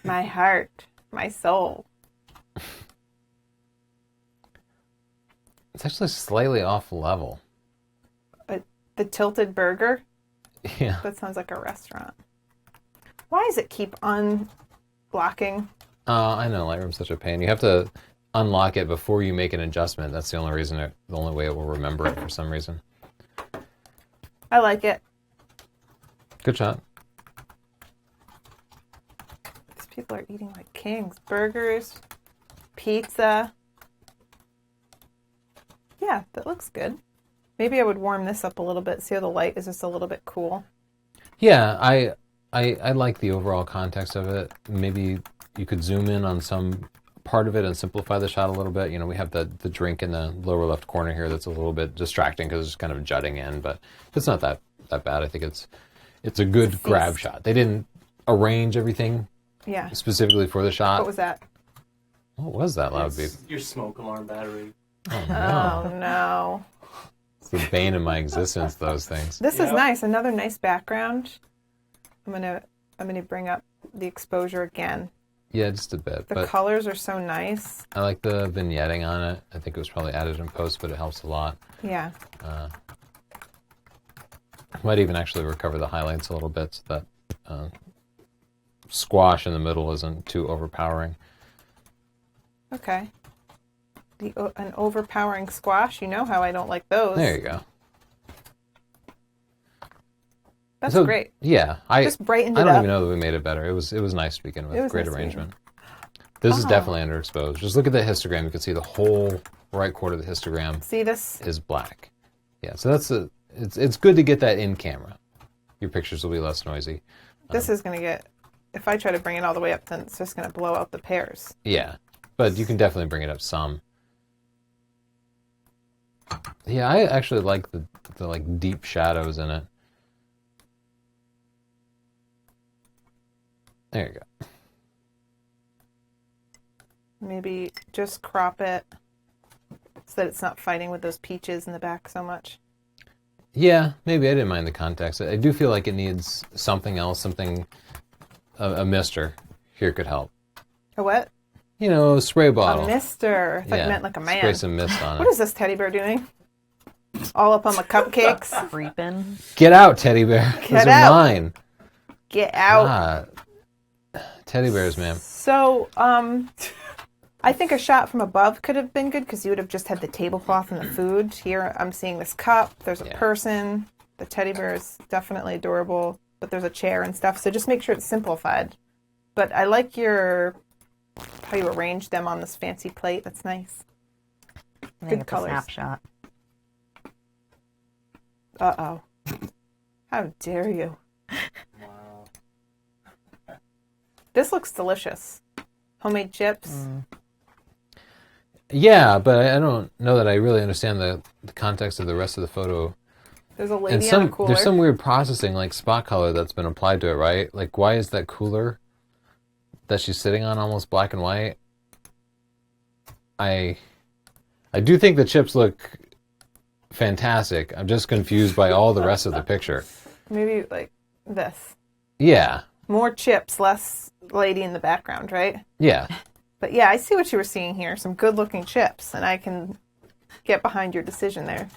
My heart. My soul. It's actually slightly off level. The tilted burger? Yeah. That sounds like a restaurant. Why does it keep unblocking? I know, Lightroom's such a pain. You have to unlock it before you make an adjustment. That's the only reason, the only way it will remember it for some reason. I like it. Good shot. These people are eating like kings. Burgers, pizza. Yeah, that looks good. Maybe I would warm this up a little bit. See how the light is just a little bit cool. Yeah, I like the overall context of it. Maybe you could zoom in on some part of it and simplify the shot a little bit. You know, we have the drink in the lower left corner here that's a little bit distracting because it's kind of jutting in, but it's not that bad. I think it's a good grab shot. They didn't arrange everything specifically for the shot. What was that? What was that loud beep? Your smoke alarm battery. Oh, no. Oh, no. It's the bane of my existence, those things. This is nice. Another nice background. I'm gonna bring up the exposure again. Yeah, just a bit. The but colors are so nice. I like the vignetting on it. I think it was probably added in post, but it helps a lot. Yeah. Might even actually recover the highlights a little bit so that squash in the middle isn't too overpowering. Okay. An overpowering squash. You know how I don't like those. There you go. That's great. Yeah, Just brightened it I don't up. even know that we made it better. It was nice to begin with. It was Great nice to begin arrangement. This is definitely underexposed. Just look at the histogram. You can see the whole right quarter of the histogram See this? is black. Yeah, so it's good to get that in camera. Your pictures will be less noisy. This is going to get, if I try to bring it all the way up, then it's just going to blow out the pears. Yeah, but you can definitely bring it up some. Yeah, I actually like the like deep shadows in it. There you go. Maybe just crop it so that it's not fighting with those peaches in the back so much. Yeah, maybe I didn't mind the context. I do feel like it needs something else, a mister here could help. A what? You know, a spray bottle. A mister. I thought you meant like a man. Spray some mist on What it. is this teddy bear doing? All up on the cupcakes? Creeping. Get out, teddy bear. Those are out. mine. Get out. Ah, teddy bears, man. So, I think a shot from above could have been good because you would have just had the tablecloth and the food. Here I'm seeing this cup. There's a person. The teddy bear is definitely adorable, but there's a chair and stuff. So just make sure it's simplified. But I like how you arrange them on this fancy plate. That's nice. I think Good it's colors. a snapshot. Uh-oh. How dare you? Wow. This looks delicious. Homemade chips. Yeah, but I don't know that I really understand the context of the rest of the photo. There's a lady And on a cooler. there's some weird processing, like spot color, that's been applied to it, right? Like, why is that cooler that she's sitting on almost black and white? I do think the chips look fantastic. I'm just confused by all the rest of the picture. Maybe like this. Yeah. More chips, less lady in the background, right? Yeah. But yeah, I see what you were seeing here. Some good looking chips, and I can get behind your decision there.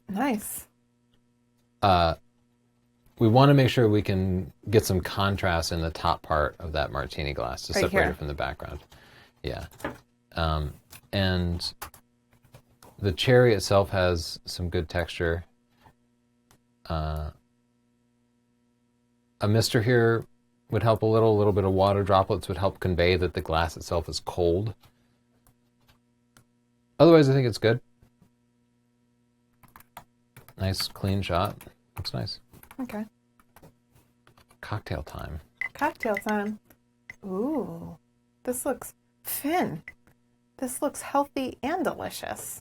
Nice. we want to make sure we can get some contrast in the top part of that martini glass to Right separate here. it from the background. Yeah. And the cherry itself has some good texture. A mister here would help a little bit of water droplets would help convey that the glass itself is cold. Otherwise, I think it's good. Nice, clean shot. Looks nice. Okay. Cocktail time. Cocktail time. Ooh, this looks thin. This looks healthy and delicious.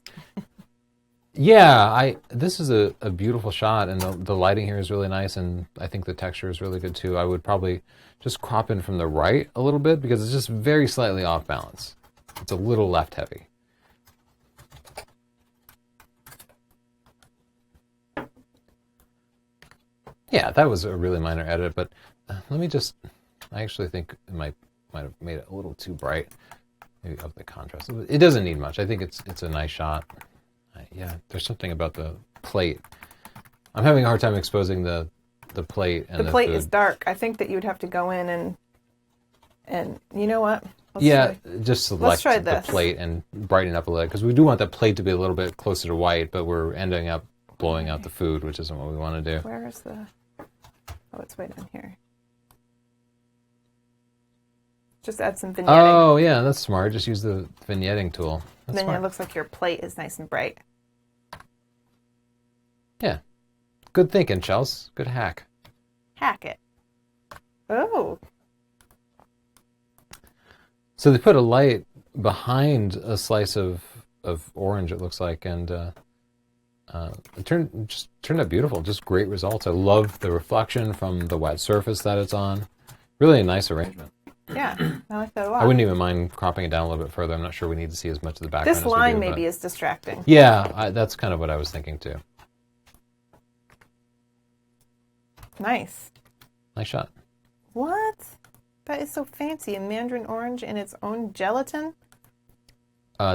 Yeah, this is a beautiful shot, and the lighting here is really nice, and I think the texture is really good too. I would probably just crop in from the right a little bit because it's just very slightly off balance. It's a little left heavy. Yeah, that was a really minor edit, but let me just, I actually think it might have made it a little too bright. Maybe up the contrast. It doesn't need much. I think it's a nice shot. Yeah, there's something about the plate. I'm having a hard time exposing the plate and The plate food. is dark. I think that you'd have to go in and you know what? Just select try the this. plate and brighten up a little, because we do want the plate to be a little bit closer to white, but we're ending up blowing out the food, which isn't what we want to do. Where is the... Oh, it's way down here. Just add some vignetting. Oh, yeah, that's smart. Just use the vignetting tool. That's Then smart. it looks like your plate is nice and bright. Yeah. Good thinking, Chels. Good hack. Hack it. Oh, So they put a light behind a slice of orange, it looks like, and it turned out beautiful. Just great results. I love the reflection from the wet surface that it's on. Really a nice arrangement. yeah. I like that a lot. I wouldn't even mind cropping it down a little bit further. I'm not sure we need to see as much of the background This as we line do, maybe but- is distracting. Yeah, that's kind of what I was thinking too. Nice. Nice shot. What? That is so fancy. A mandarin orange in its own gelatin?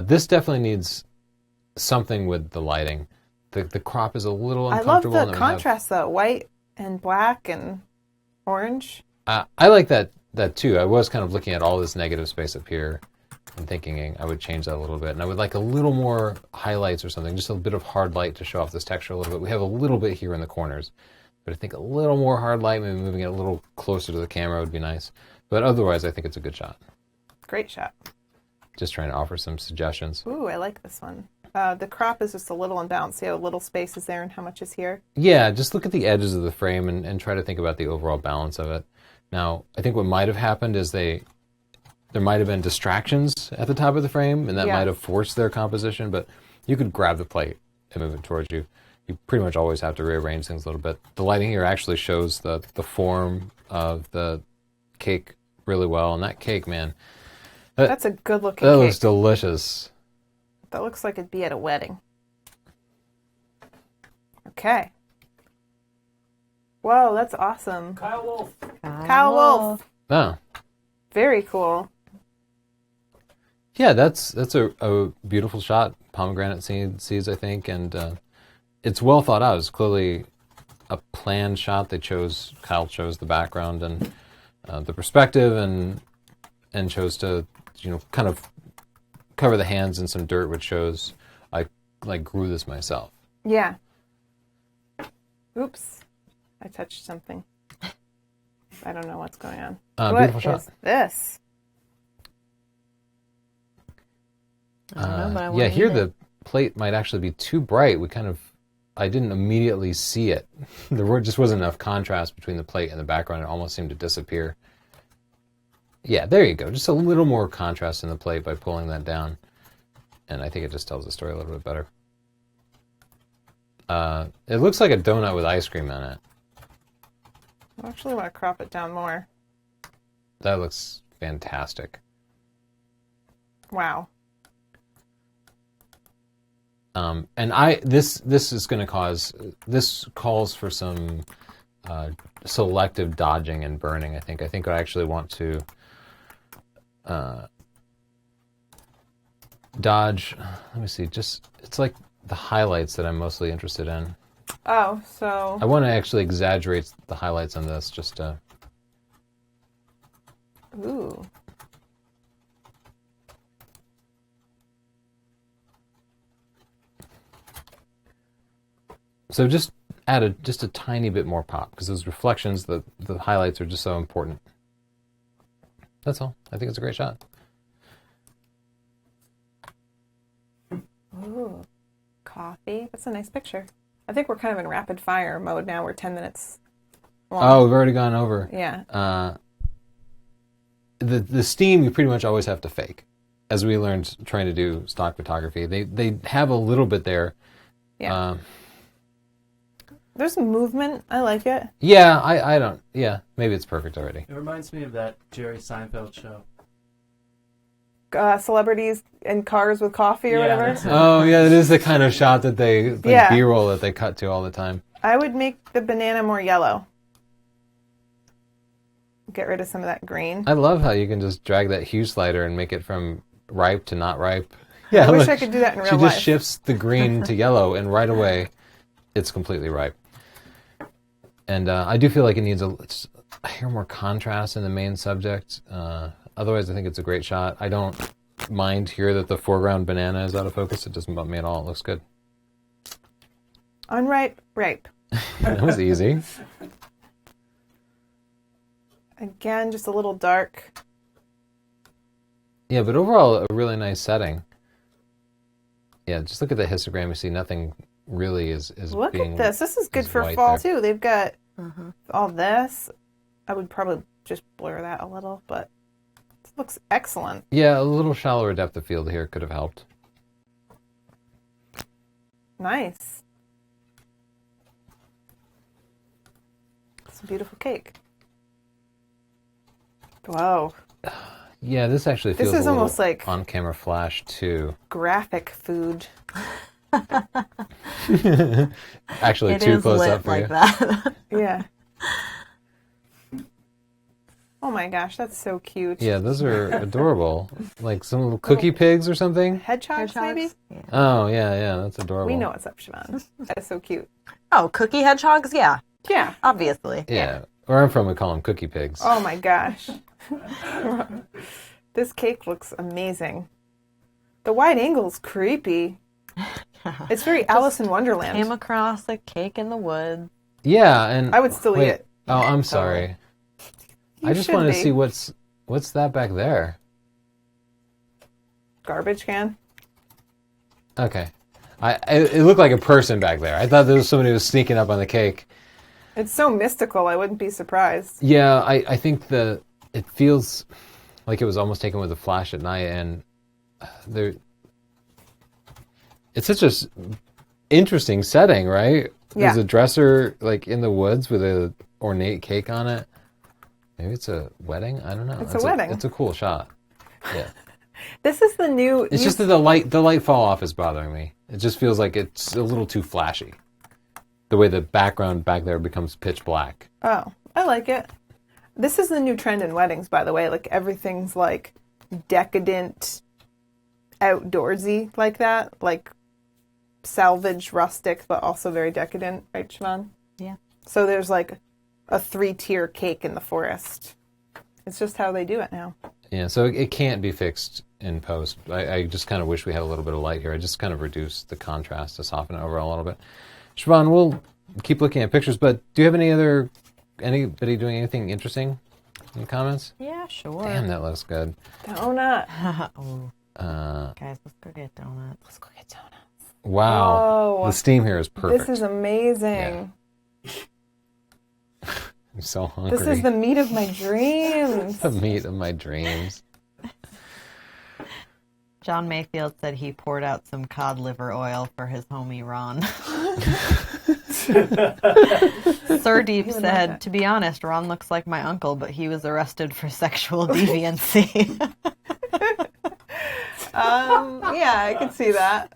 This definitely needs something with the lighting. The crop is a little I love uncomfortable. the and then we have- contrast though. White and black and orange. I like that too. I was kind of looking at all this negative space up here and thinking I would change that a little bit. And I would like a little more highlights or something, just a bit of hard light to show off this texture a little bit. We have a little bit here in the corners, but I think a little more hard light, maybe moving it a little closer to the camera would be nice. But otherwise, I think it's a good shot. Great shot. Just trying to offer some suggestions. Ooh, I like this one. The crop is just a little imbalanced. See how little space is there and how much is here? Yeah, just look at the edges of the frame and try to think about the overall balance of it. Now, I think what might have happened is there might have been distractions at the top of the frame, and that Yeah. might have forced their composition, but you could grab the plate and move it towards you. You pretty much always have to rearrange things a little bit. The lighting here actually shows the form of the cake really well, and that cake, man, That's a good looking that cake. looks delicious. That looks like it'd be at a wedding. Okay. Whoa, that's awesome. Kyle Wolf. Kyle Wolf. Oh. Very cool. Yeah, that's a beautiful shot. Pomegranate seeds, I think, and it's well thought out. It's clearly a planned shot. Kyle chose the background and the perspective, and chose to kind of cover the hands in some dirt, which shows I grew this myself. Yeah. Oops. I touched something. I don't know what's going on. Beautiful What shot. is this? I don't know, but I Yeah, wanna here eat it. the plate might actually be too bright. I didn't immediately see it. There just wasn't enough contrast between the plate and the background. It almost seemed to disappear. Yeah, there you go. Just a little more contrast in the plate by pulling that down. And I think it just tells the story a little bit better. It looks like a donut with ice cream in it. I actually want to crop it down more. That looks fantastic. Wow. And this is going to this calls for some selective dodging and burning. I think I actually want to dodge. Let me see. It's like the highlights that I'm mostly interested in. Oh, so I want to actually exaggerate the highlights on this, just ooh. so just add just a tiny bit more pop, because those reflections, the highlights are just so important. That's all. I think it's a great shot. Ooh, coffee. That's a nice picture. I think we're kind of in rapid fire mode now. We're 10 minutes long. Oh, we've already gone over. Yeah. The steam you pretty much always have to fake, as we learned trying to do stock photography. They have a little bit there. Yeah. There's movement. I like it. Yeah, I don't. Yeah, maybe it's perfect already. It reminds me of that Jerry Seinfeld show. Celebrities in cars with coffee or whatever. that's it. Oh yeah, it is the kind of shot that they Yeah. B-roll that they cut to all the time. I would make the banana more yellow. Get rid of some of that green. I love how you can just drag that hue slider and make it from ripe to not ripe. Yeah, I wish I look, could do that in real she life. just shifts the green to yellow, and right away, it's completely ripe. And I do feel like it needs a hair more contrast in the main subject. Otherwise, I think it's a great shot. I don't mind here that the foreground banana is out of focus. It doesn't bump me at all. It looks good. Unripe, ripe. That was easy. Again, just a little dark. Yeah, but overall, a really nice setting. Yeah, just look at the histogram. You see nothing really is Look being... at this. This is good is for white fall, there. too. They've got all this. I would probably just blur that a little, but it looks excellent. Yeah, a little shallower depth of field here could have helped. Nice. It's a beautiful cake. Wow. Yeah, this actually This feels is a little almost like on-camera flash, too. graphic food. Actually, It too is close lit up for like you. that. Yeah. Oh my gosh, that's so cute. Yeah, those are adorable. Like some little cookie pigs or something. Hedgehogs, maybe? Yeah. Oh, yeah, that's adorable. We know what's up, Siobhan. That is so cute. Oh, cookie hedgehogs? Yeah, Yeah. obviously. Yeah. Where I'm from, we call them cookie pigs. Oh my gosh. This cake looks amazing. The wide angle's creepy. It's very Alice in Wonderland. Came across a cake in the woods. Yeah, and... I would still eat it. Oh, I'm sorry. You I just should wanted to be. see what's that back there. Garbage can. Okay. It looked like a person back there. I thought there was somebody who was sneaking up on the cake. It's so mystical, I wouldn't be surprised. Yeah, I think it feels like it was almost taken with a flash at night, and it's such a interesting setting, right? Yeah. There's a dresser like in the woods with a ornate cake on it. Maybe it's a wedding. I don't know. It's a wedding. It's a cool shot. Yeah. This is the new... It's just that the light fall off is bothering me. It just feels like it's a little too flashy. The way the background back there becomes pitch black. Oh, I like it. This is the new trend in weddings, by the way. Like, everything's, like, decadent, outdoorsy like that. Like, salvage, rustic, but also very decadent. Right, Siobhan? Yeah. So there's, like, a 3-tier cake in the forest. It's just how they do it now. Yeah, so it can't be fixed in post. I just kind of wish we had a little bit of light here. I just kind of reduced the contrast to soften it over a little bit. Siobhan, we'll keep looking at pictures, but do you have anybody doing anything interesting in the comments? Yeah, sure. Damn, that looks good. Donut. Oh, guys, let's go get donuts. Let's go get donuts. Wow. Whoa. The steam here is perfect. This is amazing. I'm so hungry. This is the meat of my dreams. The meat of my dreams. John Mayfield said he poured out some cod liver oil for his homie Ron. Sir Deep said, to be honest, Ron looks like my uncle, but he was arrested for sexual deviancy. Yeah, I can see that.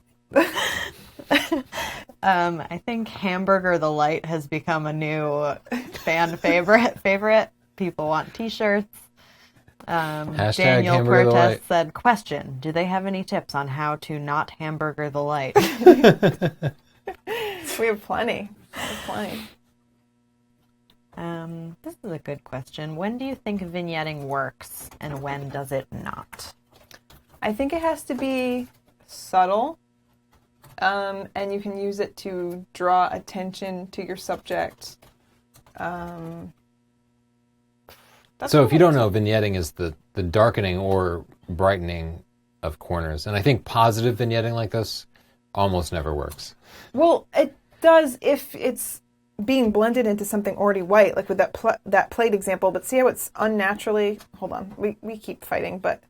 I think Hamburger the Light has become a new fan favorite. People want t-shirts. Hashtag Daniel Hamburger the Cortez Light. said, question, do they have any tips on how to not hamburger the light? We have plenty. We have plenty. This is a good question. When do you think vignetting works, and when does it not? I think it has to be subtle, and you can use it to draw attention to your subject. So if you don't know, vignetting is the darkening or brightening of corners. And I think positive vignetting like this almost never works. Well, it does if it's being blended into something already white, like with that plate example. But see how it's unnaturally... Hold on. We keep fighting, but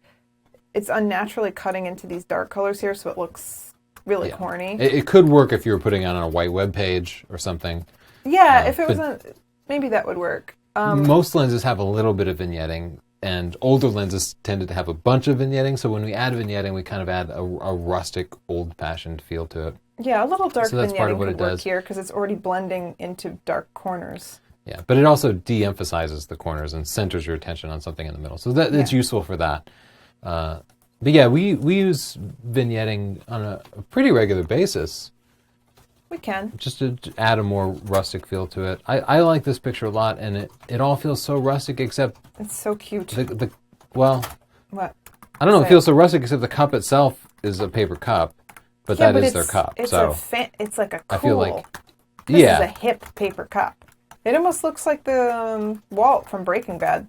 it's unnaturally cutting into these dark colors here, so it looks really corny. It could work if you were putting it on a white web page or something. Yeah, if it was maybe that would work. Most lenses have a little bit of vignetting, and older lenses tended to have a bunch of vignetting. So when we add vignetting, we kind of add a rustic, old-fashioned feel to it. Yeah, a little dark so that's vignetting part of what could it work does here because it's already blending into dark corners. Yeah, but it also de-emphasizes the corners and centers your attention on something in the middle. So it's useful for that. But yeah, we use vignetting on a pretty regular basis. We can. Just to add a more rustic feel to it. I like this picture a lot, and it all feels so rustic except... It's so cute. Well... What? I don't know, it feels so rustic except the cup itself is a paper cup, but that is their cup. It's it's like a cool... I feel like... This is a hip paper cup. It almost looks like the Walt from Breaking Bad.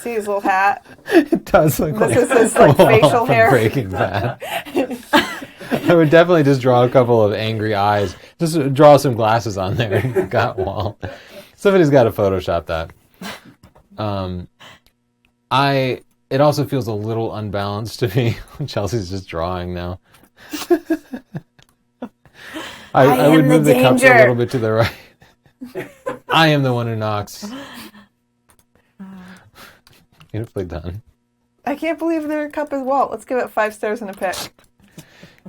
See his little hat? It does look like... This is his facial hair. Breaking Bad. I would definitely just draw a couple of angry eyes. Just draw some glasses on there. You got Walt. Somebody's got to Photoshop that. It also feels a little unbalanced to me. Chelsea's just drawing now. I would move the cups a little bit to the right. I am the one who knocks. Beautifully done. I can't believe their cup is Walt. Let's give it 5 stars and a pick.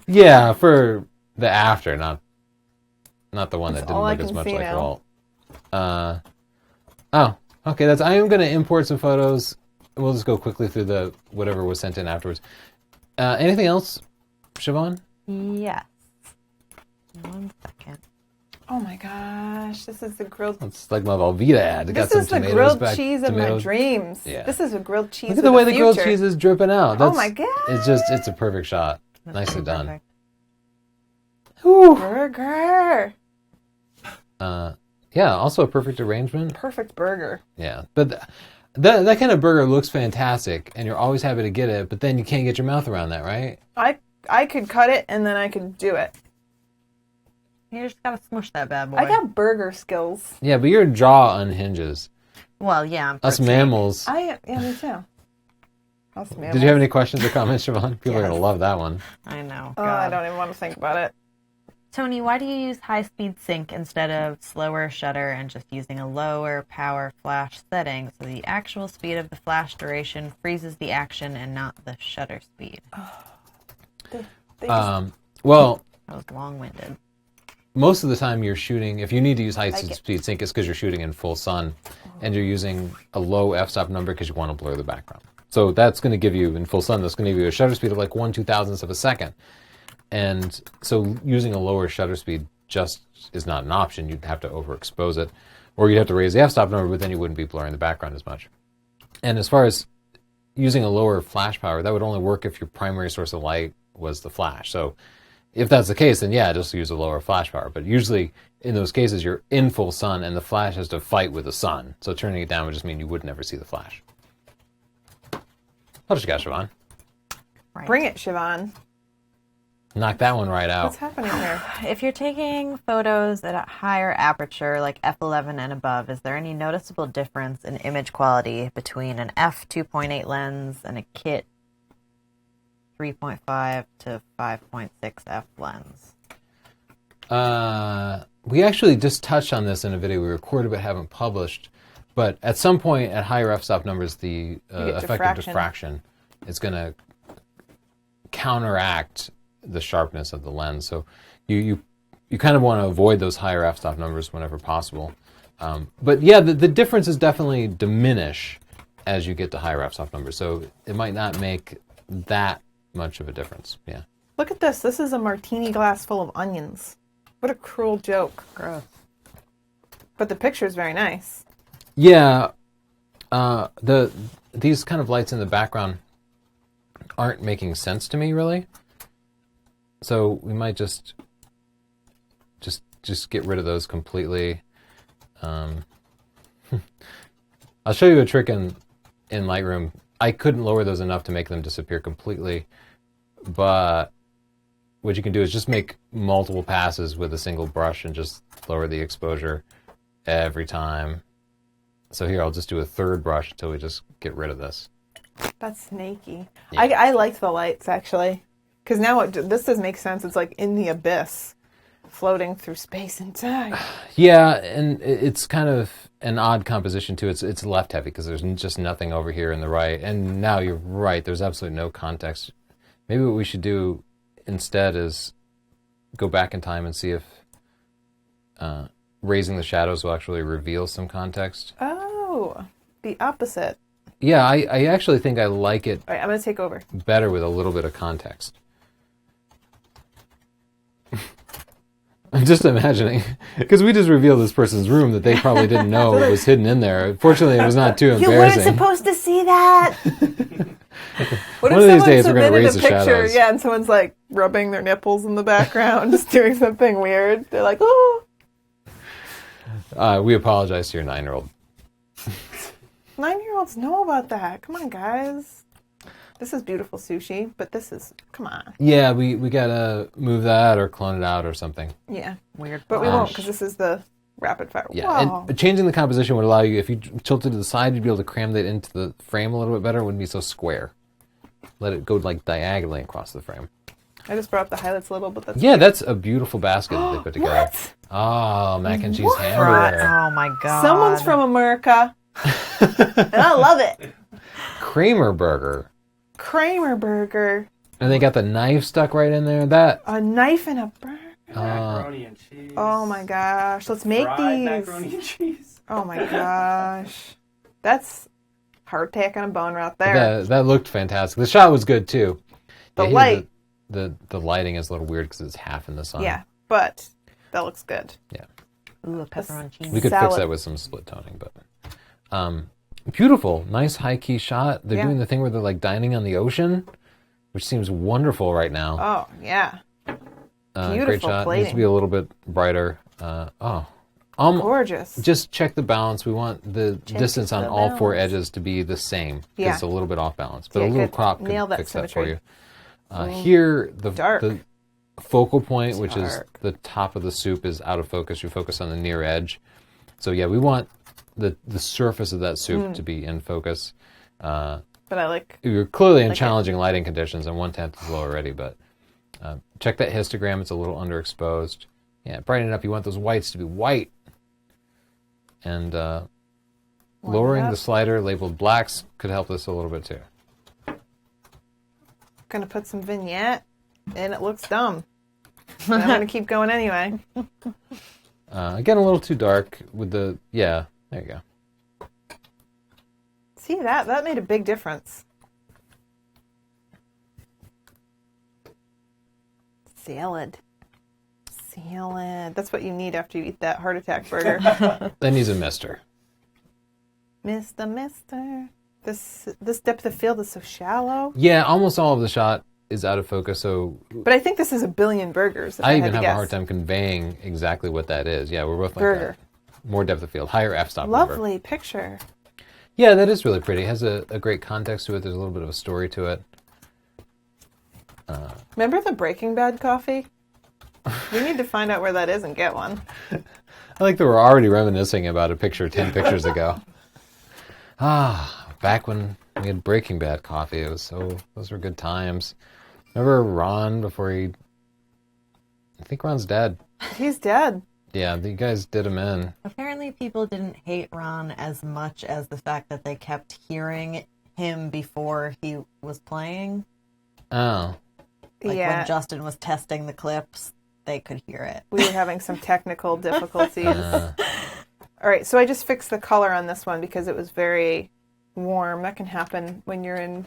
Yeah, for the after, not the one that didn't look as much like now. Walt. Okay. I am going to import some photos. We'll just go quickly through the whatever was sent in afterwards. Anything else, Siobhan? Yes. 1 second. Oh my gosh, this is the grilled... It's like my Velveeta ad. This is the grilled cheese of my dreams. Yeah. This is a grilled cheese. Look at the way the grilled cheese is dripping out. Oh my god! It's a perfect shot. That's nicely done. Perfect. Burger. Yeah, also a perfect arrangement. Perfect burger. Yeah, but that kind of burger looks fantastic, and you're always happy to get it. But then you can't get your mouth around that, right? I could cut it and then I could do it. You just gotta smush that bad boy. I got burger skills. Yeah, but your jaw unhinges. Well, yeah. Us mammals. Yeah, me too. Us mammals. Did you have any questions or comments, Siobhan? People are Yes. going to love that one. I know. Oh, I don't even want to think about it. Tony, why do you use high-speed sync instead of slower shutter and just using a lower power flash setting so the actual speed of the flash duration freezes the action and not the shutter speed? Well, that was long-winded. Most of the time you're shooting, if you need to use high-speed sync, it's because you're shooting in full sun, and you're using a low f-stop number because you want to blur the background. So that's going to give you, in full sun, that's going to give you a shutter speed of like 1/2000th of a second. And so using a lower shutter speed just is not an option. You'd have to overexpose it, or you'd have to raise the f-stop number, but then you wouldn't be blurring the background as much. And as far as using a lower flash power, that would only work if your primary source of light was the flash. So if that's the case, then yeah, just use a lower flash power. But usually in those cases, you're in full sun and the flash has to fight with the sun. So turning it down would just mean you would never see the flash. What you got, Siobhan? Right. Bring it, Siobhan. Knock that one right out. What's happening here? If you're taking photos at a higher aperture, like f11 and above, is there any noticeable difference in image quality between an f2.8 lens and a kit 3.5 to 5.6 f lens? We actually just touched on this in a video we recorded but haven't published. But at some point at higher f-stop numbers, the effect of diffraction is going to counteract the sharpness of the lens. So you kind of want to avoid those higher f-stop numbers whenever possible. But yeah, the differences definitely diminish as you get to higher f-stop numbers. So it might not make that much of a difference. Yeah. Look at this. This is a martini glass full of onions. What a cruel joke. Gross. But the picture is very nice. Yeah. These kind of lights in the background aren't making sense to me, really. So we might just get rid of those completely. I'll show you a trick in Lightroom. I couldn't lower those enough to make them disappear completely, but what you can do is just make multiple passes with a single brush and just lower the exposure every time. So here, I'll just do a third brush until we just get rid of this. That's snaky. Yeah. I liked the lights, actually. Because now this does make sense. It's like in the abyss, floating through space and time. Yeah, and it's kind of an odd composition, too. It's left heavy because there's just nothing over here in the right. And now you're right. There's absolutely no context. Maybe what we should do instead is go back in time and see if raising the shadows will actually reveal some context. Oh, the opposite. Yeah, I actually think I like it All right, I'm going to take over. better with a little bit of context. I'm just imagining, because we just revealed this person's room that they probably didn't know was hidden in there. Fortunately, it was not too You embarrassing. weren't supposed to see that. What One if of these someone days we're gonna submitted raise a the picture, shadows. yeah, and someone's like rubbing their nipples in the background, just doing something weird. They're like, oh. We apologize to your 9-year-old. 9-year-olds know about that. Come on, guys. This is beautiful sushi, but this is, come on. Yeah, we gotta move that or clone it out or something. Yeah. Weird. But we won't, because this is the rapid fire. Yeah, Wow. and changing the composition would allow you, if you tilted to the side, you'd be able to cram that into the frame a little bit better. It wouldn't be so square. Let it go like diagonally across the frame. I just brought up the highlights a little, but that's Yeah, that's a beautiful basket that they put together. What? Oh, mac and cheese What? hamburger. Oh my god. Someone's from America, and I love it. Kramer burger. Kramer burger, And they got the knife stuck right in there. That a knife and a burger. Macaroni and cheese. Oh my gosh, let's make Fried these. macaroni and cheese. Oh my gosh, that's hardtack on a bone right there. that looked fantastic. The shot was good too. The Yeah, light. The lighting is a little weird because it's half in the sun. Yeah, but that looks good. Yeah. Ooh, a pepperoni cheese. We could fix Salad. that with some split toning, but beautiful, nice high key shot. They're Yeah. doing the thing where they're like dining on the ocean, which seems wonderful right now. Oh yeah, Great beautiful shot. Needs plating. to be a little bit brighter. gorgeous. Just check the balance. We want the distance on the all four balance. edges to be the same. 'Cause Yeah. it's a little bit off balance, but Yeah, a little good. crop Nail could that fix that for symmetry. you. Here, Dark. the focal point, which is Dark. the top of the soup, is out of focus. You focus on the near edge. So yeah, we want the surface of that soup to be in focus. But I like. You're clearly in Like it. challenging lighting conditions, and 1/10 is low already, but check that histogram. It's a little underexposed. Yeah, brighten it up. You want those whites to be white. And lowering up. the slider labeled blacks could help this a little bit too. Gonna put some vignette, and it looks dumb. But I'm gonna keep going anyway. Again, a little too dark with the, yeah, there you go. See that made a big difference. Salad. That's what you need after you eat that heart attack burger. Then he's a mister. Mister. This depth of field is so shallow. Yeah, almost all of the shot is out of focus, so But I think this is a billion burgers. If I had even to have guess. a hard time conveying exactly what that is. Yeah, we're both like Burger. that. More depth of field, higher f-stop number. Lovely picture. Yeah, that is really pretty. It has a great context to it. There's a little bit of a story to it. Remember the Breaking Bad coffee? We need to find out where that is and get one. I like that we're already reminiscing about a picture 10 pictures ago. Back when we had Breaking Bad coffee, those were good times. Remember Ron before I think Ron's dead. He's dead. Yeah, you guys did him in. Apparently people didn't hate Ron as much as the fact that they kept hearing him before he was playing. Oh. Like Yeah. when Justin was testing the clips, they could hear it. We were having some technical difficulties. All right, so I just fixed the color on this one because it was very warm. That can happen when you're in,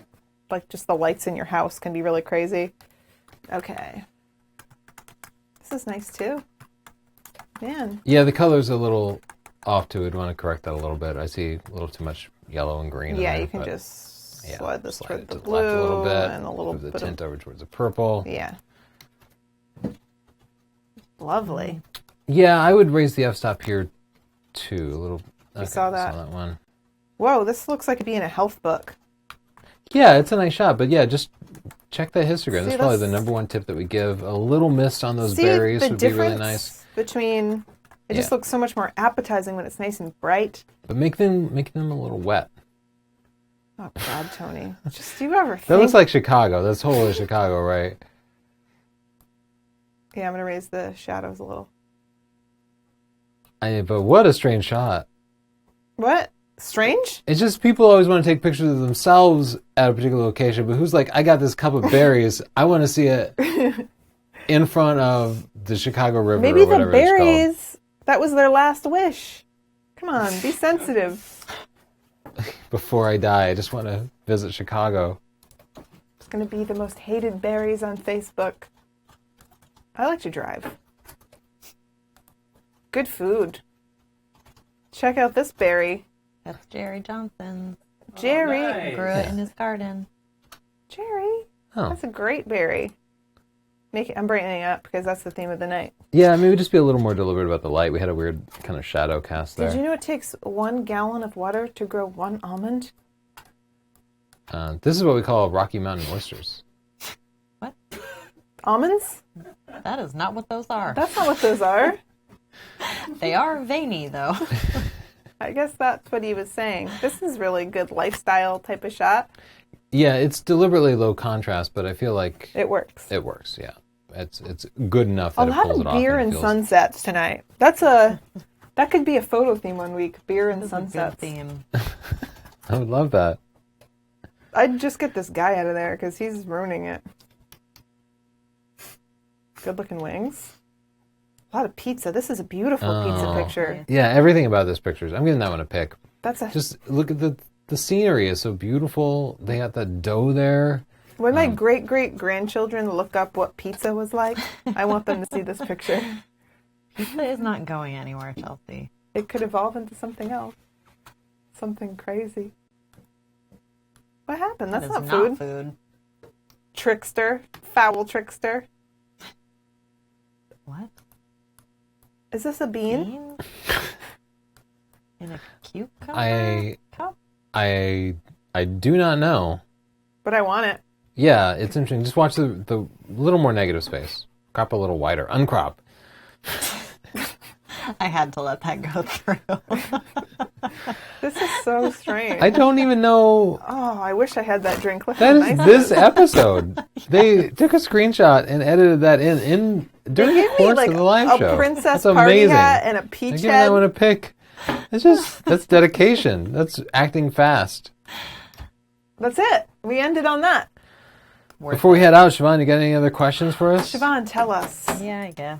like, just the lights in your house can be really crazy. Okay. This is nice, too. Man. Yeah, the color's a little off too. We'd want to correct that a little bit. I see a little too much yellow and green. Yeah, in there, you can but just yeah, slide this slide toward it the to blue left a little bit, and a little move the bit tint of... over towards the purple. Yeah. Lovely. Yeah, I would raise the f-stop here too. A little. Okay, saw that. Saw that one. Whoa, this looks like it'd be in a health book. Yeah, it's a nice shot, but yeah, just check that histogram. See, That's probably the that's- number one tip that we give. A little mist on those See berries the would be difference really nice. between... It just Yeah. looks so much more appetizing when it's nice and bright. But make them a little wet. Oh, God, Tony. Just do you ever think... That looks like Chicago. That's totally Chicago, right? Yeah, I'm going to raise the shadows a little. But what a strange shot. What? Strange? It's just people always want to take pictures of themselves at a particular location, but who's like, I got this cup of berries. I want to see it in front of the Chicago River Maybe or the whatever it's called. berries, that was their last wish. Come on, be sensitive. Before I die, I just want to visit Chicago. It's going to be the most hated berries on Facebook. I like to drive. Good food. Check out this berry. That's Jerry Johnson. Jerry. nice. Grew it in his garden. Jerry. Oh. That's a great berry. I'm brightening it up because that's the theme of the night. Yeah, maybe just be a little more deliberate about the light. We had a weird kind of shadow cast there. Did you know it takes 1 gallon of water to grow 1 almond? This is what we call Rocky Mountain oysters. What? Almonds? That is not what those are. That's not what those are. They are veiny, though. I guess that's what he was saying. This is really good lifestyle type of shot. Yeah, it's deliberately low contrast, but I feel like It works. it works. Yeah, it's good enough A that it lot pulls it of off. beer and and feels... sunsets tonight. That could be a photo theme one week. Beer and This is a good sunsets. theme. I would love that. I'd just get this guy out of there because he's ruining it. Good looking wings. A lot of pizza. This is a beautiful pizza Oh. picture. Yeah, everything about this picture. I'm giving that one a pick. That's a. Just look at the scenery is so beautiful. They got the dough there. When my great great grandchildren look up what pizza was like, I want them to see this picture. Pizza is not going anywhere, Chelsea. It could evolve into something else, something crazy. What happened? That's That is not food. Trickster, foul trickster. What? Is this a bean? Bean? In a cucumber I cup? I do not know. But I want it. Yeah, it's interesting. Just watch the little more negative space. Crop a little wider. Uncrop. I had to let that go through. This is so strange. I don't even know. Oh, I wish I had that drink. Look That how is nice this episode. They took a screenshot and edited that in during They the gave me course like of the live a show. princess That's party amazing. hat and a I peach give head. that one a pick. That's dedication. That's acting fast. That's it. We ended on that. Before we head out, Siobhan, you got any other questions for us? Siobhan, tell us. Yeah, I guess.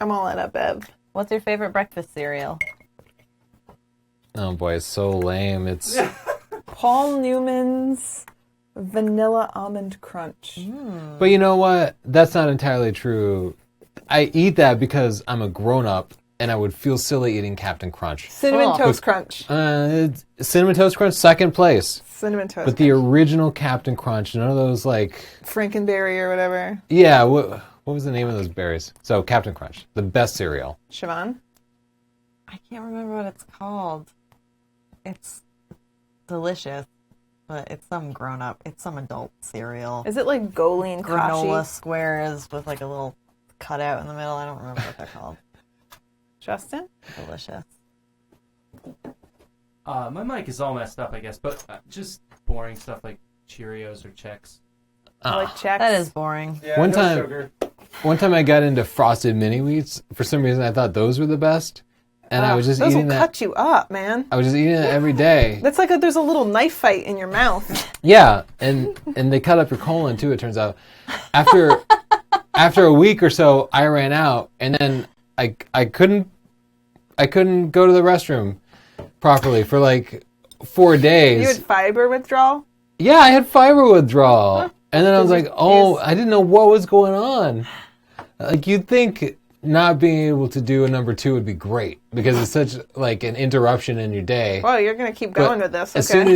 I'm all in up, Bev. What's your favorite breakfast cereal? Oh boy, it's so lame. It's Paul Newman's Vanilla Almond Crunch. But you know what? That's not entirely true. I eat that because I'm a grown-up and I would feel silly eating Captain Crunch. Cinnamon Oh. Toast Crunch. Cinnamon Toast Crunch, second place. Cinnamon Toast But the Crunch. original Captain Crunch, none of those like... Frankenberry or whatever. Yeah, what was the name of those berries? So, Captain Crunch, the best cereal. Siobhan? I can't remember what it's called. It's delicious, but it's some grown-up. It's some adult cereal. Is it like Goli and Granola Kashi? squares with like a little cutout in the middle. I don't remember what they're called. Justin? Delicious. My mic is all messed up, I guess, but just boring stuff like Cheerios or Chex. I like Chex. That is boring. Yeah, One no time- sugar. One time I got into Frosted Mini Wheats. For some reason, I thought those were the best. And I was just Those eating will that. cut you up, man. I was just eating it every day. That's like there's a little knife fight in your mouth. Yeah, and they cut up your colon too. It turns out, after a week or so, I ran out, and then I couldn't go to the restroom properly for like 4 days. You had fiber withdrawal? Yeah, I had fiber withdrawal, and then I was Did you- like, oh, I didn't know what was going on. Like you'd think not being able to do a number 2 would be great because it's such like an interruption in your day. Well, you're going to keep going with this. Okay. As soon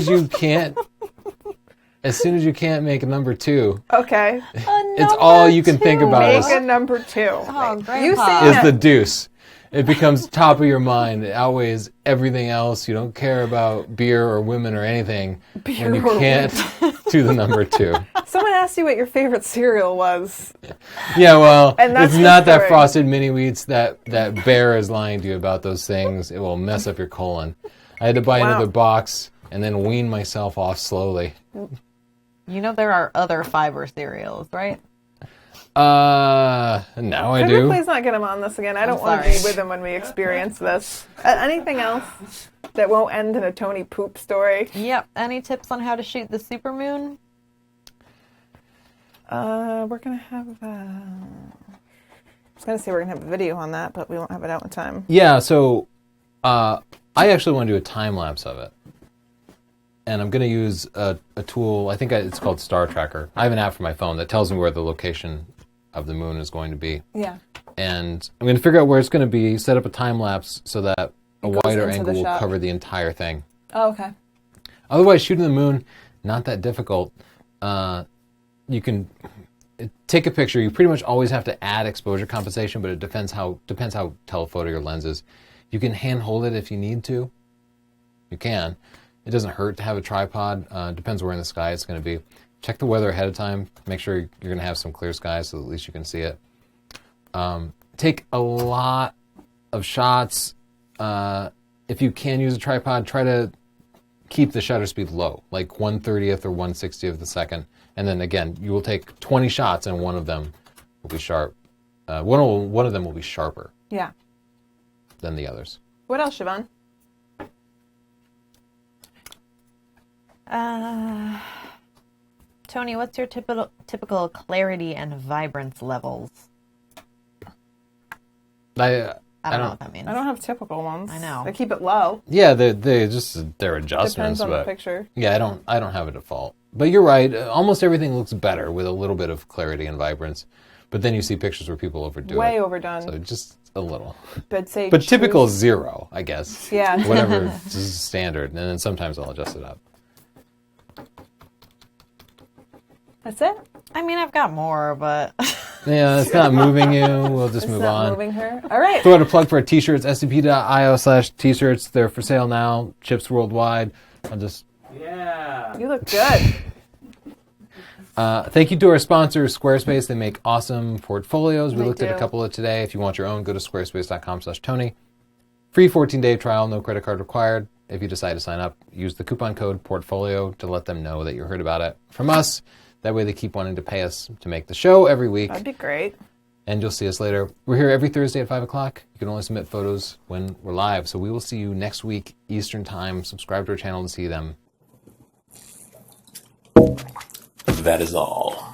as you can't make a number 2, okay. It's all you can think about Make a number 2. Oh, You Grandpa. see is the deuce. It becomes top of your mind. It outweighs everything else. You don't care about beer or women or anything when you can't do the number 2. Someone asked you what your favorite cereal was. Yeah, well, And that's it's the not that story. Frosted Mini Wheats that Bear is lying to you about those things. It will mess up your colon. I had to buy another box and then wean myself off slowly. You know there are other fiber cereals, right? Now I Could do. we please not get him on this again? I don't want to sorry. be with him when we experience this. Anything else that won't end in a Tony poop story? Yep. Any tips on how to shoot the supermoon? We're going to have... I was going to say we're going to have a video on that, but we won't have it out in time. Yeah, so I actually want to do a time lapse of it. And I'm going to use a tool, I think it's called Star Tracker. I have an app for my phone that tells me where the location of the moon is going to be. Yeah. And I'm going to figure out where it's going to be, set up a time lapse so that a goes wider into angle the will shot. cover the entire thing. Oh, okay. Otherwise, shooting the moon, not that difficult. You can take a picture. You pretty much always have to add exposure compensation, but it depends how telephoto your lens is. You can hand hold it if you need to. You can. It doesn't hurt to have a tripod. Depends where in the sky it's going to be. Check the weather ahead of time. Make sure you're going to have some clear skies so at least you can see it. Take a lot of shots. If you can use a tripod, try to keep the shutter speed low, like 1/30th or 1/60th of the second. And then again, you will take 20 shots and one of them will be sharp. One of them will be sharper Yeah. than the others. What else, Siobhan? Tony, what's your typical clarity and vibrance levels? I I don't know what that means. I don't have typical ones. I know. I keep it low. Yeah, they're adjustments. Depends on but the picture. Yeah, I don't have a default. But you're right. Almost everything looks better with a little bit of clarity and vibrance. But then you see pictures where people overdo it. Way overdone. So just a little. But say But choose- typical is 0, I guess. Yeah. Whatever is standard. And then sometimes I'll adjust it up. That's it? I mean, I've got more, but Yeah, it's not moving you. We'll just It's move not on. moving her. All right. Throw out a plug for our t-shirts, scp.io/t-shirts. They're for sale now. Ships worldwide. I'll just... Yeah. You look good. Thank you to our sponsors, Squarespace. They make awesome portfolios. We They looked at a do. couple of today. If you want your own, go to squarespace.com/Tony. Free 14-day trial, no credit card required. If you decide to sign up, use the coupon code portfolio to let them know that you heard about it from us. That way they keep wanting to pay us to make the show every week. That'd be great. And you'll see us later. We're here every Thursday at 5 o'clock. You can only submit photos when we're live. So we will see you next week, Eastern Time. Subscribe to our channel to see them. That is all.